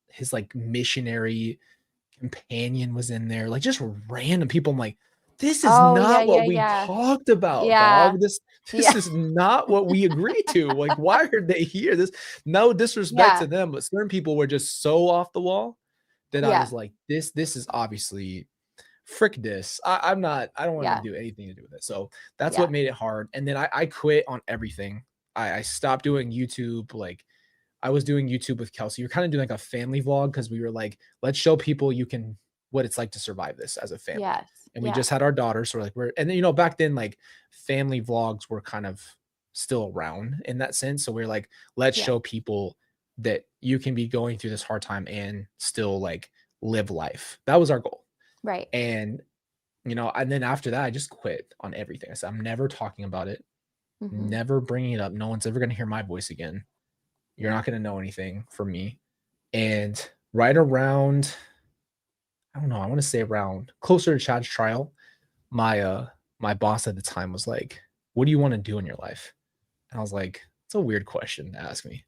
his like missionary companion was in there, like just random people. I'm like, this is Oh, yeah, not yeah, what we yeah. talked about, Yeah. dog. This Yeah. is not what we agreed to. Like, why are they here? This, no disrespect Yeah. to them, but certain people were just so off the wall that I Yeah. was like, this is obviously frick this. I don't want to Yeah. do anything to do with it. So that's Yeah. what made it hard. And then I quit on everything. I stopped doing YouTube. Like, I was doing YouTube with Kelsey. You're kind of doing like a family vlog because we were like, let's show people what it's like to survive this as a family. Yes. And we Yeah. just had our daughter. So and then, back then, like family vlogs were kind of still around in that sense. So we're like, let's Yeah. show people that you can be going through this hard time and still like live life. That was our goal. Right. And, and then after that, I just quit on everything. I said, I'm never talking about it, never bringing it up. No one's ever going to hear my voice again. You're not going to know anything from me. And right around, I don't know, I want to say around closer to Chad's trial, my boss at the time was like, what do you want to do in your life? And I was like, it's a weird question to ask me.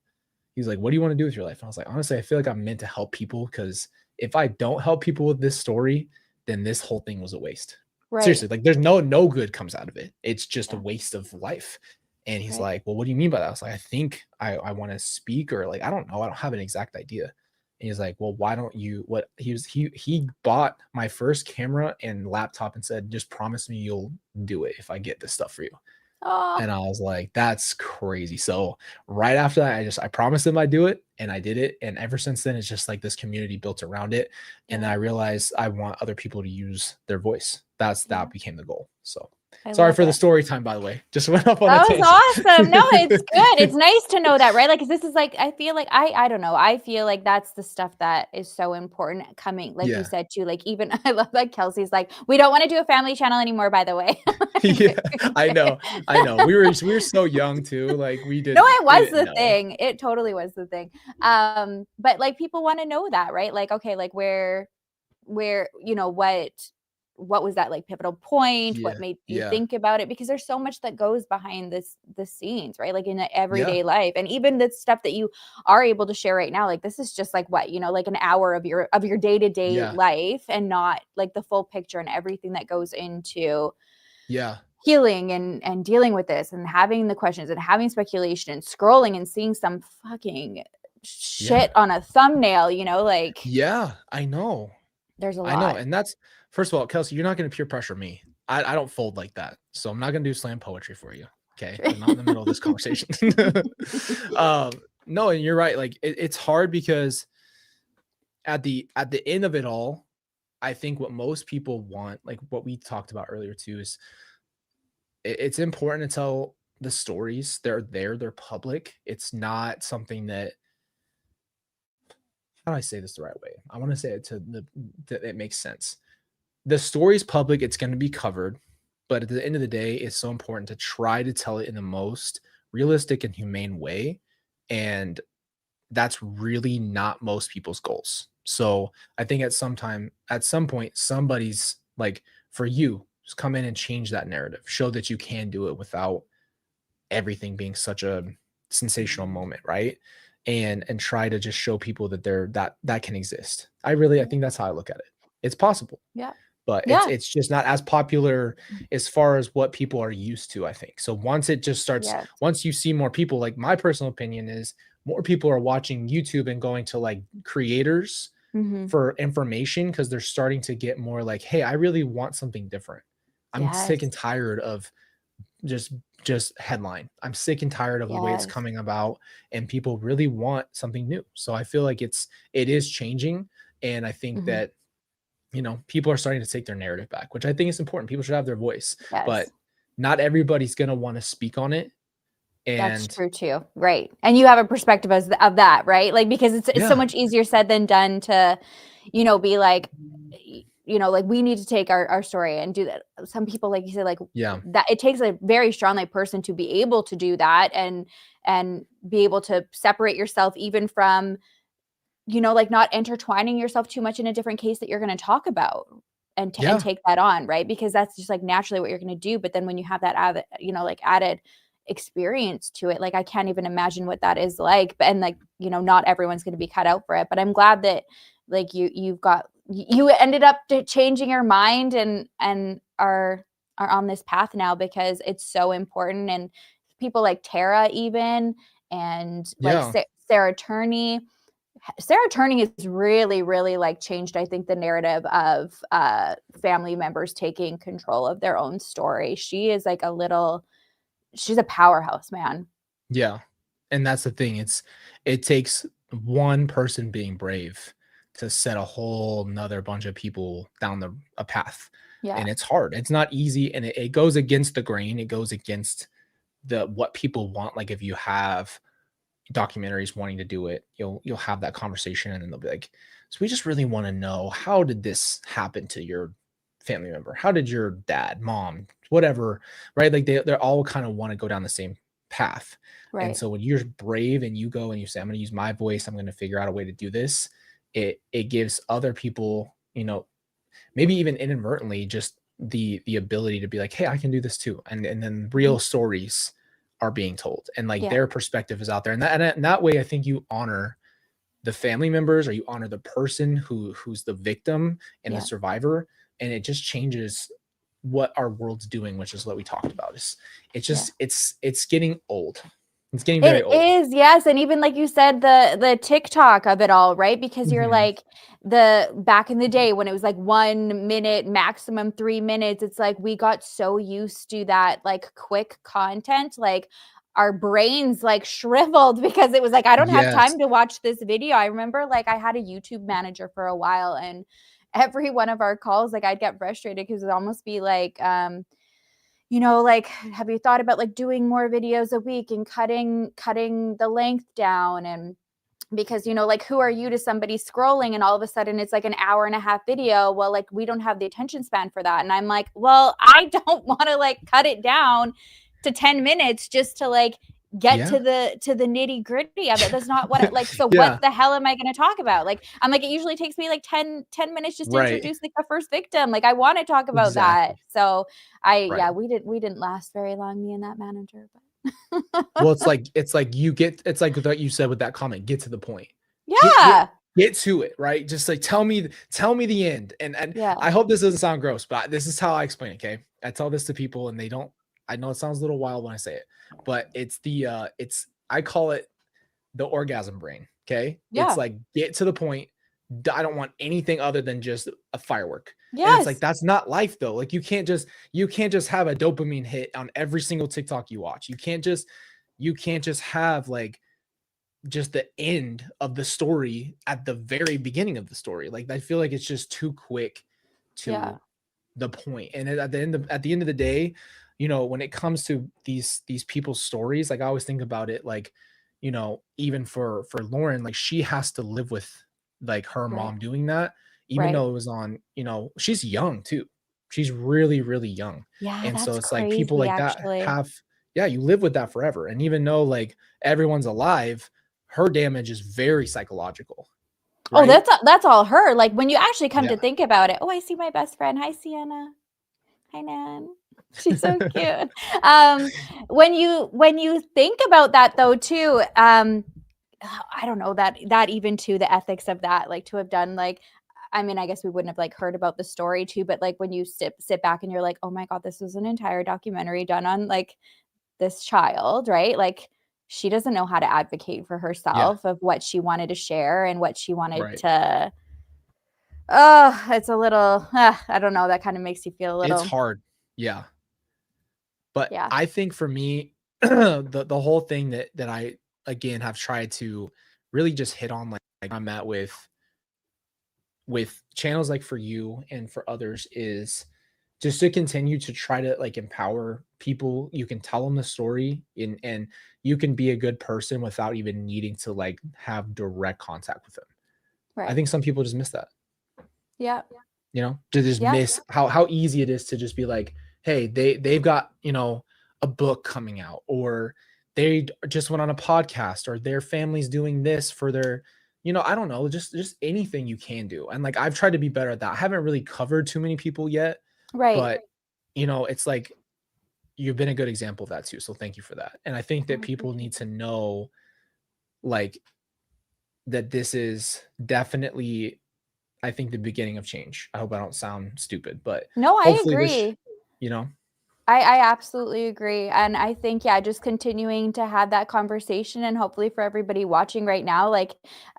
He's like, what do you want to do with your life? And I was like, honestly, I feel like I'm meant to help people, because if I don't help people with this story, then this whole thing was a waste. Right. Seriously, like there's no good comes out of it. It's just a waste of life. And he's Right. like, well, what do you mean by that? I was like, I think I want to speak, or like, I don't know. I don't have an exact idea. And he's like, well, why don't you, he bought my first camera and laptop and said, just promise me you'll do it if I get this stuff for you. Oh. And I was like, that's crazy. So right after that, I promised him I'd do it, and I did it. And ever since then, it's just like this community built around it. And then I realized I want other people to use their voice. That became the goal. So sorry for the story time, by the way. Just went up on a tangent. That was awesome. No, it's good. It's nice to know that, right? Like, 'cause this is like, I feel like I don't know. I feel like that's the stuff that is so important coming, like you said too. Like, even I love that Kelsey's like, we don't want to do a family channel anymore, by the way. Yeah, I know. We were so young too. Like we didn't. No, it was the thing. It totally was the thing. But like people want to know that, right? Like, okay, like where, what was that like pivotal point? What made you think about it? Because there's so much that goes behind the scenes, right? Like in the everyday life, and even the stuff that you are able to share right now. Like this is just like what, like an hour of your day-to-day life, and not like the full picture and everything that goes into healing and dealing with this, and having the questions and having speculation and scrolling and seeing some fucking shit on a thumbnail, like I know. There's a lot. I know. And that's, first of all, Kelsey, you're not going to peer pressure me. I don't fold like that. So I'm not going to do slam poetry for you. Okay. I'm not in the middle of this conversation. No, and you're right. Like it's hard because at the end of it all, I think what most people want, like what we talked about earlier too, is it's important to tell the stories. They're public. It's not something that, how do I say this the right way? I want to say it that it makes sense. The story's public, it's going to be covered, but at the end of the day, it's so important to try to tell it in the most realistic and humane way. And that's really not most people's goals. So I think at some point, somebody's like, for you, just come in and change that narrative, show that you can do it without everything being such a sensational moment, right? And try to just show people that that can exist. I think that's how I look at it. It's possible. Yeah. But it's just not as popular as far as what people are used to, I think. So once it just starts, once you see more people, like my personal opinion is more people are watching YouTube and going to like creators for information, because they're starting to get more like, hey, I really want something different. I'm sick and tired of just headline. I'm sick and tired of the way it's coming about, and people really want something new. So I feel like it is changing. And I think that, people are starting to take their narrative back, which I think is important. People should have their voice, but not everybody's going to want to speak on it. And that's true too. Right. And you have a perspective of that, right? Like, because it's so much easier said than done to, be like, you know, like we need to take our story and do that. Some people, like you said, like Yeah. that it takes a very strong like person to be able to do that and be able to separate yourself even from, you know, like not intertwining yourself too much in a different case that you're going to talk about and Yeah. take that on, right? Because that's just like naturally what you're going to do. But then when you have that added, you know, like added experience to it, like I can't even imagine what that is like. And like, you know, not everyone's going to be cut out for it. But I'm glad that like you ended up changing your mind and are on this path now because it's so important. And people like Tara even and like Yeah. Sarah Turney. Sarah Turning has really, really like changed, I think, the narrative of family members taking control of their own story. She is like she's a powerhouse, man. Yeah. And that's the thing. It takes one person being brave to set a whole nother bunch of people down a path. Yeah. And it's hard. It's not easy. And it goes against the grain. It goes against what people want. Like if you have documentaries wanting to do it, you'll have that conversation and then they'll be like, so we just really want to know, how did this happen to your family member? How did your dad, mom, whatever, right? Like they're all kind of want to go down the same path. And Right. so when you're brave and you go and you say, I'm going to use my voice, I'm going to figure out a way to do this, it gives other people, maybe even inadvertently, just the ability to be like, hey, I can do this too. And then Mhm. real stories are being told and like Yeah. their perspective is out there. And that way I think you honor the family members, or you honor the person who's the victim and the Yeah. survivor. And it just changes what our world's doing, which is what we talked about. It's Yeah. just it's getting old. It's getting very It old. is, yes, and even like you said, the TikTok of it all, right? Because you're Mhm. like the back in the day when it was like 1 minute, maximum 3 minutes, it's like we got so used to that like quick content, like our brains like shriveled because it was like, I don't have Yes. time to watch this video. I remember like I had a YouTube manager for a while and every one of our calls, like I'd get frustrated because it'd almost be like, you know, like, have you thought about like doing more videos a week and cutting the length down? And because, you know, like who are you to somebody scrolling and all of a sudden it's like an hour and a half video? Well, like we don't have the attention span for that. And I'm like, well, I don't want to like cut it down to 10 minutes just to like get Yeah. to the nitty gritty of it. That's not what like, so what Yeah. the hell am I going to talk about? Like, I'm like, it usually takes me like ten minutes just to Right. introduce like the first victim. Like I want to talk about that. Exactly. So Right. yeah, we didn't last very long, me and that manager, but Well, it's like it's like what you said with that comment, get to the point. Get get yeah. get to it, right? Just like tell me the end. And Yeah. I hope this doesn't sound gross, but this is how I explain it, okay? I tell this to people and they don't. I know it sounds a little wild when I say it, but it's I call it the orgasm brain, okay? It's Yeah. like get to the point. I don't want anything other than just a firework. And it's like Yes. that's not life though. Like you can't just have a dopamine hit on every single TikTok you watch. You can't just have like just the end of the story at the very beginning of the story. Like I feel like it's just too quick Yeah. to the point. And at the end of the day, when it comes to these people's stories, like I always think about it like, even for Lauren, like she has to live with like her Right. mom doing that, even Right. though it was on, she's young too. She's really, really young. Yeah, And so that's it's like people crazy like that actually. yeah, you live with that forever. And even though like everyone's alive, her damage is very psychological, Oh, right? that's all her. Like when you actually come Yeah. to think about it. Oh, I see my best friend. Hi, Sienna. Hi, Nan. She's so cute. Um, when you think about that though, too, I don't know that even to the ethics of that, like to have done like, I mean, I guess we wouldn't have like heard about the story too, but like when you sit back and you're like, oh my God, this was an entire documentary done on like this child, right? Like she doesn't know how to advocate for Yeah. herself of what she wanted to share and what she wanted Right. to. Oh, it's a little, I don't know. That kind of makes you feel a It's little, hard. Yeah. But yeah, I think for me, the whole thing that I again have tried to really just hit on, like I'm at with channels like for you and for others, is just to continue to try to like empower people. You can tell them the story and you can be a good person without even needing to like have direct contact with them. I right. think some people just miss that. Yeah. you know, to just Yeah. miss how easy it is to just be like, hey, they've got, you know, a book coming out, or they just went on a podcast, or their family's doing this for their, you know, I don't know, just anything you can do. And like I've tried to be better at that. I haven't really covered too many people yet, Right. but you know, it's like you've been a good example of that too. So thank you for that. And I think I that people appreciate need to it. know like that this is definitely, I think, the beginning of change. I hope I don't sound stupid, but No, I hopefully this, agree. you know, I absolutely agree. And I think, yeah, just continuing to have that conversation, and hopefully for everybody watching right now, like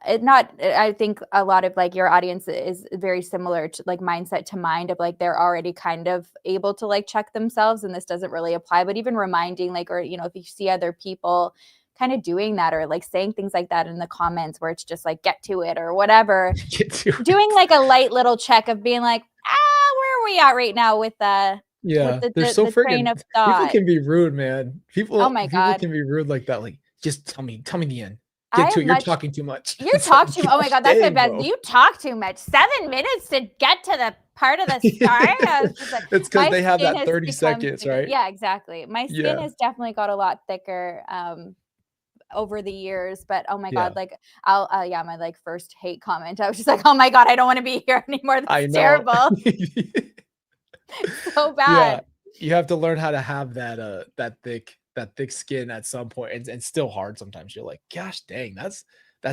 I think a lot of like your audience is very similar to like mindset to mind of like they're already kind of able to like check themselves and this doesn't really apply. But even reminding like, or, you know, if you see other people kind of doing that or like saying things like that in the comments where it's just like get to it or whatever, get to doing it. like a light little check of being like, where are we at right now with Yeah, they're so the train friggin' of people thought. can be rude, man. Oh People my people god. can be rude like that. Like, just tell me the end. I Get to am it. You're much talking too much. you It's talk like, too oh my gosh god, that's my dang, best. bro. You talk too much. 7 minutes to get to the part of the story. I was just like, It's because my they have skin that has 30 become seconds, thicker. right? Yeah, exactly. My skin Yeah. has definitely got a lot thicker over the years, but oh my god, Yeah. like I'll yeah, my like first hate comment, I was just like, "Oh my god, I don't want to be here anymore. This I is know. terrible." So Yeah. bad. You have to learn how to have that thick skin at some point, and still hard sometimes. You're like, gosh dang, that's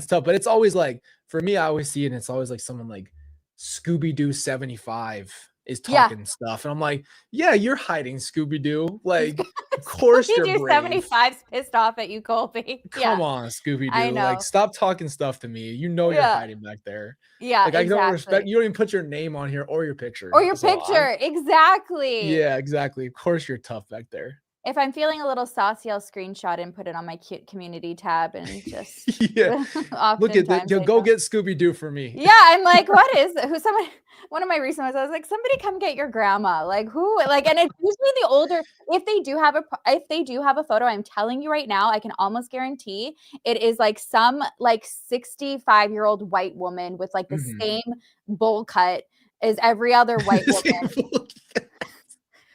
tough. But it's always like, for me, I always see it, and it's always like someone like Scooby-Doo 75 is Yeah. talking stuff. And I'm like, yeah, you're hiding, Scooby-Doo. Like, of course you're Scooby-Doo brave. 75's pissed off at you, Colby. Come Yeah, on, I Scooby-Doo. Like, know. stop talking stuff to me. You know you're Yeah. hiding back there. Yeah, Like, I don't respect, exactly. you don't even put your name on here or your Or picture. your So I'm, picture, exactly. yeah, exactly. Of course you're tough back there. If I'm feeling a little saucy, I'll screenshot and put it on my cute community tab and just Yeah. Look at that. oftentimes Yo, I go don't. get Scooby-Doo for me. Yeah, I'm like, "What is who?" Someone one of my recent ones, I was like, "Somebody come get your grandma." Like, who like, and it's usually the older if they do have a photo, I'm telling you right now, I can almost guarantee it is like some like 65-year-old white woman with like the Mhm. same bowl cut as every other white woman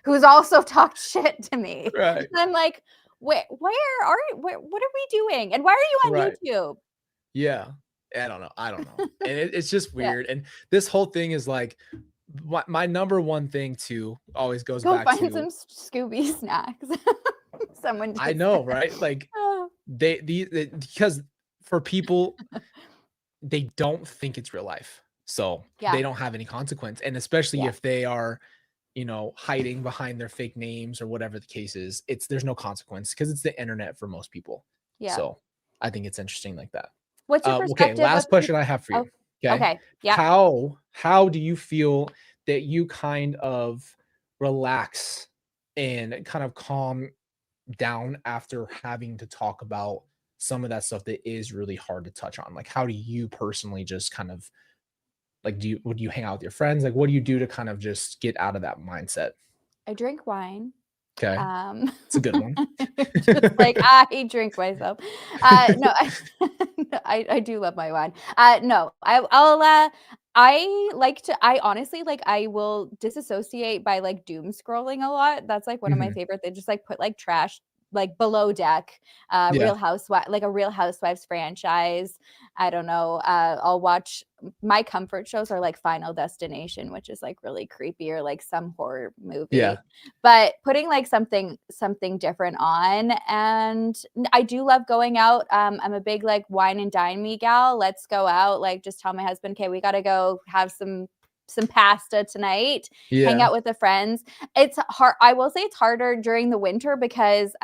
who's also talked shit to me. Right, And I'm like, what are we doing? And why are you on right. YouTube?" Yeah. I don't know. And it's just Yeah. weird, and this whole thing is like, my number one thing too always goes Go back find some to, Scooby snacks. Someone I just know, said. right? Like, Oh, because for people, they don't think it's real life. So they yeah, don't have any consequence. And especially yeah, if they are, you know, hiding behind their fake names or whatever the case is, there's no consequence because it's the internet for most people. yeah. So I think it's interesting like that. What's your Okay, perspective? last question I have for you. Oh, Okay. okay, yeah. How do you feel that you kind of relax and kind of calm down after having to talk about some of that stuff that is really hard to touch on? Like, how do you personally just kind of like, would you hang out with your friends? Like, what do you do to kind of just get out of that mindset? I drink wine. Okay. Um, It's a good one. just like I drink myself. No, I do love my wine. No, I like to I honestly like I will disassociate by like doom scrolling a lot. That's like one of my Mhm. favorite. They just like put like trash like below deck, Yeah. Real Housewives, like a Real Housewives franchise. I don't know. I'll watch my comfort shows are like Final Destination, which is like really creepy, or like some horror Yeah. movie, but putting like something different on. And I do love going out. I'm a big like wine and dine me gal. Let's go out. Like just tell my husband, okay, we got to go have some pasta tonight, hang Yeah. out with the friends. It's hard. I will say it's harder during the winter because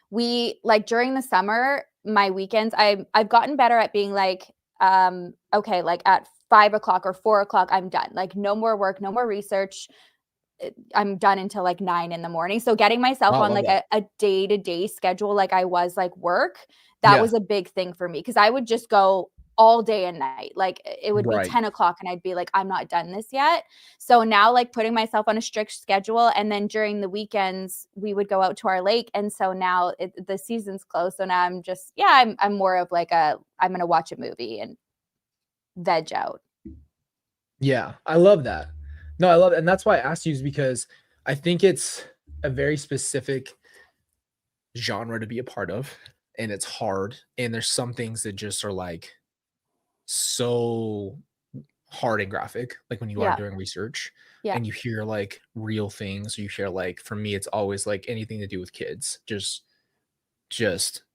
we like during the summer, my weekends, I've gotten better at being like, okay, like at 5 o'clock or 4 o'clock, I'm done. Like no more work, no more research. I'm done until like 9 in the morning. So getting myself Wow, I on love like that. a day-to-day schedule like I was like work, that Yeah. was a big thing for me because I would just go all day and night. Like it would be Right. 10 o'clock and I'd be like, I'm not done this yet. So now like putting myself on a strict schedule, and then during the weekends we would go out to our lake. And so now the season's closed. So now I'm just, yeah, I'm more of like I'm going to watch a movie and veg out. Yeah, I love that. No, I love it, and that's why I asked you is because I think it's a very specific genre to be a part of, and it's hard, and there's some things that just are, like, so hard and graphic, like, when you are Yeah. doing research Yeah. and you hear, like, real things, or you hear, like for me, it's always, like, anything to do with kids, just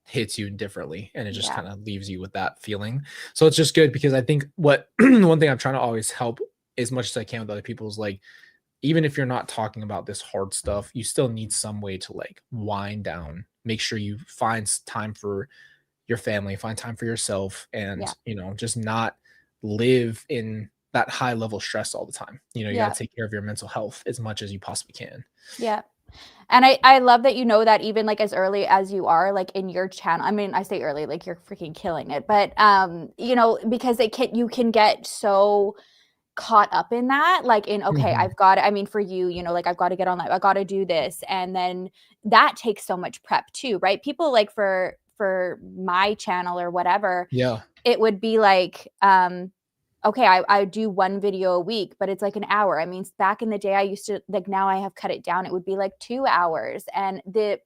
hits you differently, and it just Yeah. kinda leaves you with that feeling. So it's just good because I think what one thing I'm trying to always help as much as I can with other people is, like, even if you're not talking about this hard stuff, you still need some way to, like, wind down, make sure you find time for your family, find time for yourself, Yeah. and, just not live in that high level stress all the time. You got Yeah. to take care of your mental health as much as you possibly can. Yeah. And I love that you know that even, like, as early as you are, like, in your channel. I mean, I say early, like, you're freaking killing it, but, because you can get so caught up in that, like, in, "Okay, Mhm. I've got" I mean, for you, like, "I've gotta get online. I gotta do this," and then that takes so much prep too, right? People, like, for my channel or whatever, Yeah. it would be like, okay, I do 1 video a week, but it's like an hour. I mean, back in the day, I used to like, now I have cut it down. It would be like 2 hours, and the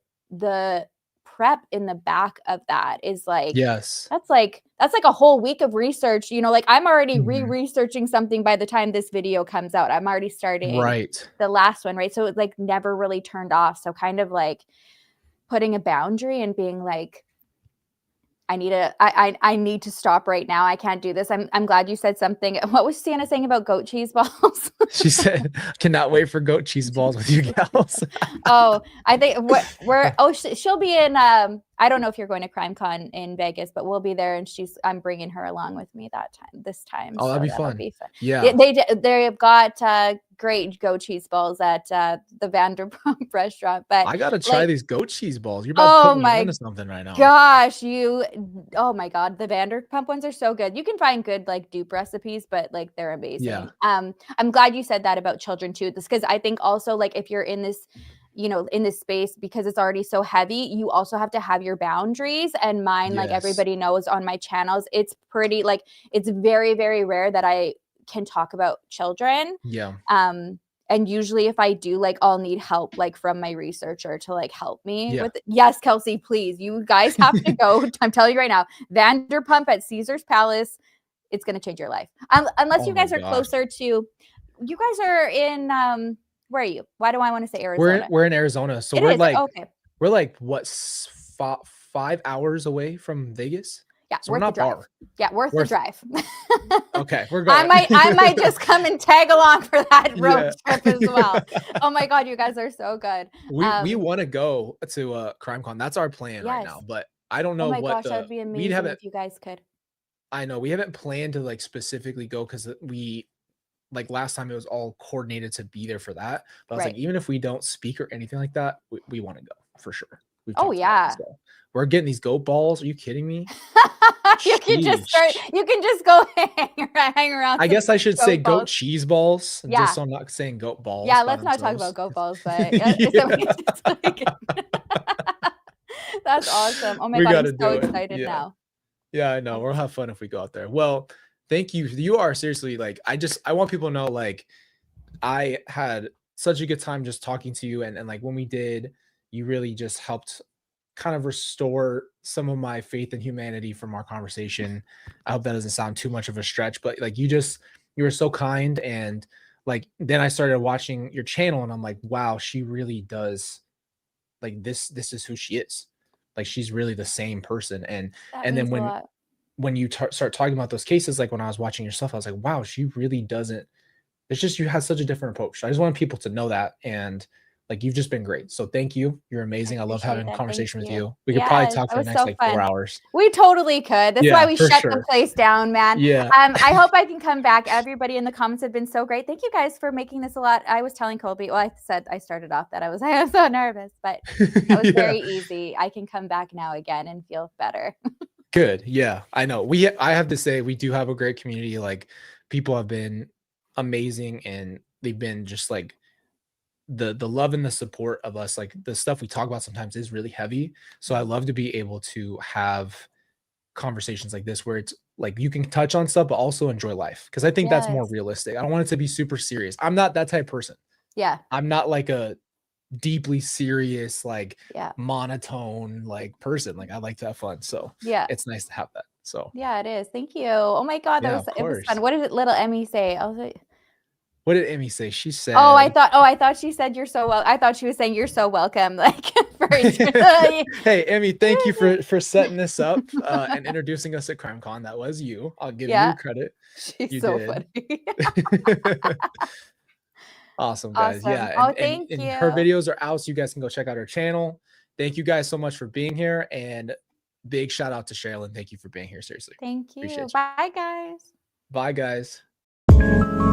prep in the back of that is like Yes. that's like a whole week of research, like, I'm already Mhm. researching something by the time this video comes out. I'm already starting Right. the last one, right? So it, like, never really turned off. So kind of, like, putting a boundary and being like, I need to stop right now. I can't do this. I'm glad you said something. What was Sienna saying about goat cheese balls? She said, "Cannot wait for goat cheese balls with you gals." Oh, I think we're oh, she'll be in, I don't know if you're going to CrimeCon in Vegas, but we'll be there, and I'm bringing her along with me this time, Oh, that'd so be that'll fun. be fun. Yeah. They've got, great goat cheese balls at, the Vanderpump restaurant, but, I gotta try like, these goat cheese balls. You're about to put oh me onto my something right now. gosh, oh my god, the Vanderpump ones are so good. You can find good, like, dupe recipes, but, like, they're Yeah. amazing. I'm glad you said that about children too, this because I think also, like, if you're in this, in this space, because it's already so heavy, you also have to have your boundaries, and mine, like Yes. everybody knows on my channels, it's pretty, like, it's very, very rare that I can talk about children. Yeah. And usually if I do, like, I'll need help, like, from my researcher to, like, help me Yeah. with it. Yes, Kelsey, please. You guys have to go. I'm telling you right now, Vanderpump at Caesar's Palace, it's gonna change your life. Unless Oh you my guys are gosh. closer to, you guys are in, where are you? Why do I wanna say We're in Arizona? we're in Arizona, so It we're is, like okay. we're like, what, 5 hours away from Vegas? Yeah, So we're worth the not drive. far. Yeah, worth the We're drive. okay, we're I going. might just come and tag along for that road Yeah. trip as well. Oh my god, you guys are so good. We wanna go to, CrimeCon. That's our plan right Yes. now, but I don't Oh know my what gosh, that the would be we amazing haven't if you guys could. I know, we haven't planned to, like, specifically go because like, last time it was all coordinated to be there for that, but I was like, Right. even if we don't speak or anything like that, we wanna go for sure. We've Oh, talked about it, yeah. so we're getting these goat balls. Are you kidding me? Sheesh. You can just go hang around I some guess I should say goat goat balls. cheese balls, just Yeah. so I'm not saying goat Yeah, balls by let's not talk about themselves. goat balls, but, so we Yeah. can just, like that's awesome. Oh my We god, I'm gotta so do it. excited Yeah. now. Yeah, I know. Oh, We'll have fun if we go out there. Well, thank you. You are seriously like, I want people to know, like, I had such a good time just talking to you. And like when we did, you really just helped kind of restore some of my faith in humanity from our conversation. I hope that doesn't sound too much of a stretch, but like you were so kind. And like then I started watching your channel and I'm like, wow, she really does, like, this is who she is. Like she's really the same person. that And then means a when lot. you start talking about those cases, like when I was watching your stuff, I was like, wow, she really doesn't. It's just you have such a different approach. I just want people to know that, and like you've just been great. So thank you. You're I amazing. I love appreciate having a that. Thank conversation with you. you. We could probably Yes, talk that for the was next so like 4 fun. hours. We totally could. That's why Yeah, we for shut the sure. place down, man. Yeah. I hope I can come back. Everybody in the comments have been so great. Thank you guys for making this a lot. I was telling Colby, well, I said I started off that I was so nervous, but that was Yeah. very easy. I can come back now again and feel better. Good. Yeah, I know. I have to say we do have a great community. Like people have been amazing and they've been just like the love and the support of us. Like the stuff we talk about sometimes is really heavy. So I love to be able to have conversations like this where it's like you can touch on stuff, but also enjoy life. Cause I think that's more Yes. realistic. I don't want it to be super serious. I'm not that type of person. Yeah. I'm not like a deeply serious, like Yeah. monotone, like person. Like I like to have fun. So Yeah. it's nice to have that. So Yeah, it is. Thank you. Oh my God, yeah, of it was fun. course. What did little Emmy say? I was like, What did Emmy say? She oh, said, I thought she said you're so well. I thought she was saying you're so welcome. Like for hey, Emmy, thank you for setting this up and introducing us at CrimeCon. That was you. I'll give you yeah, credit. she's You so did. funny. Awesome, guys. Yeah, Awesome. Oh, and thank and her you. videos are out, so you guys can go check out her channel. Thank you guys so much for being here, and big shout out to Sherrilyn. Thank you for being here. Seriously, Thank you. appreciate you. Bye, guys. Bye, guys.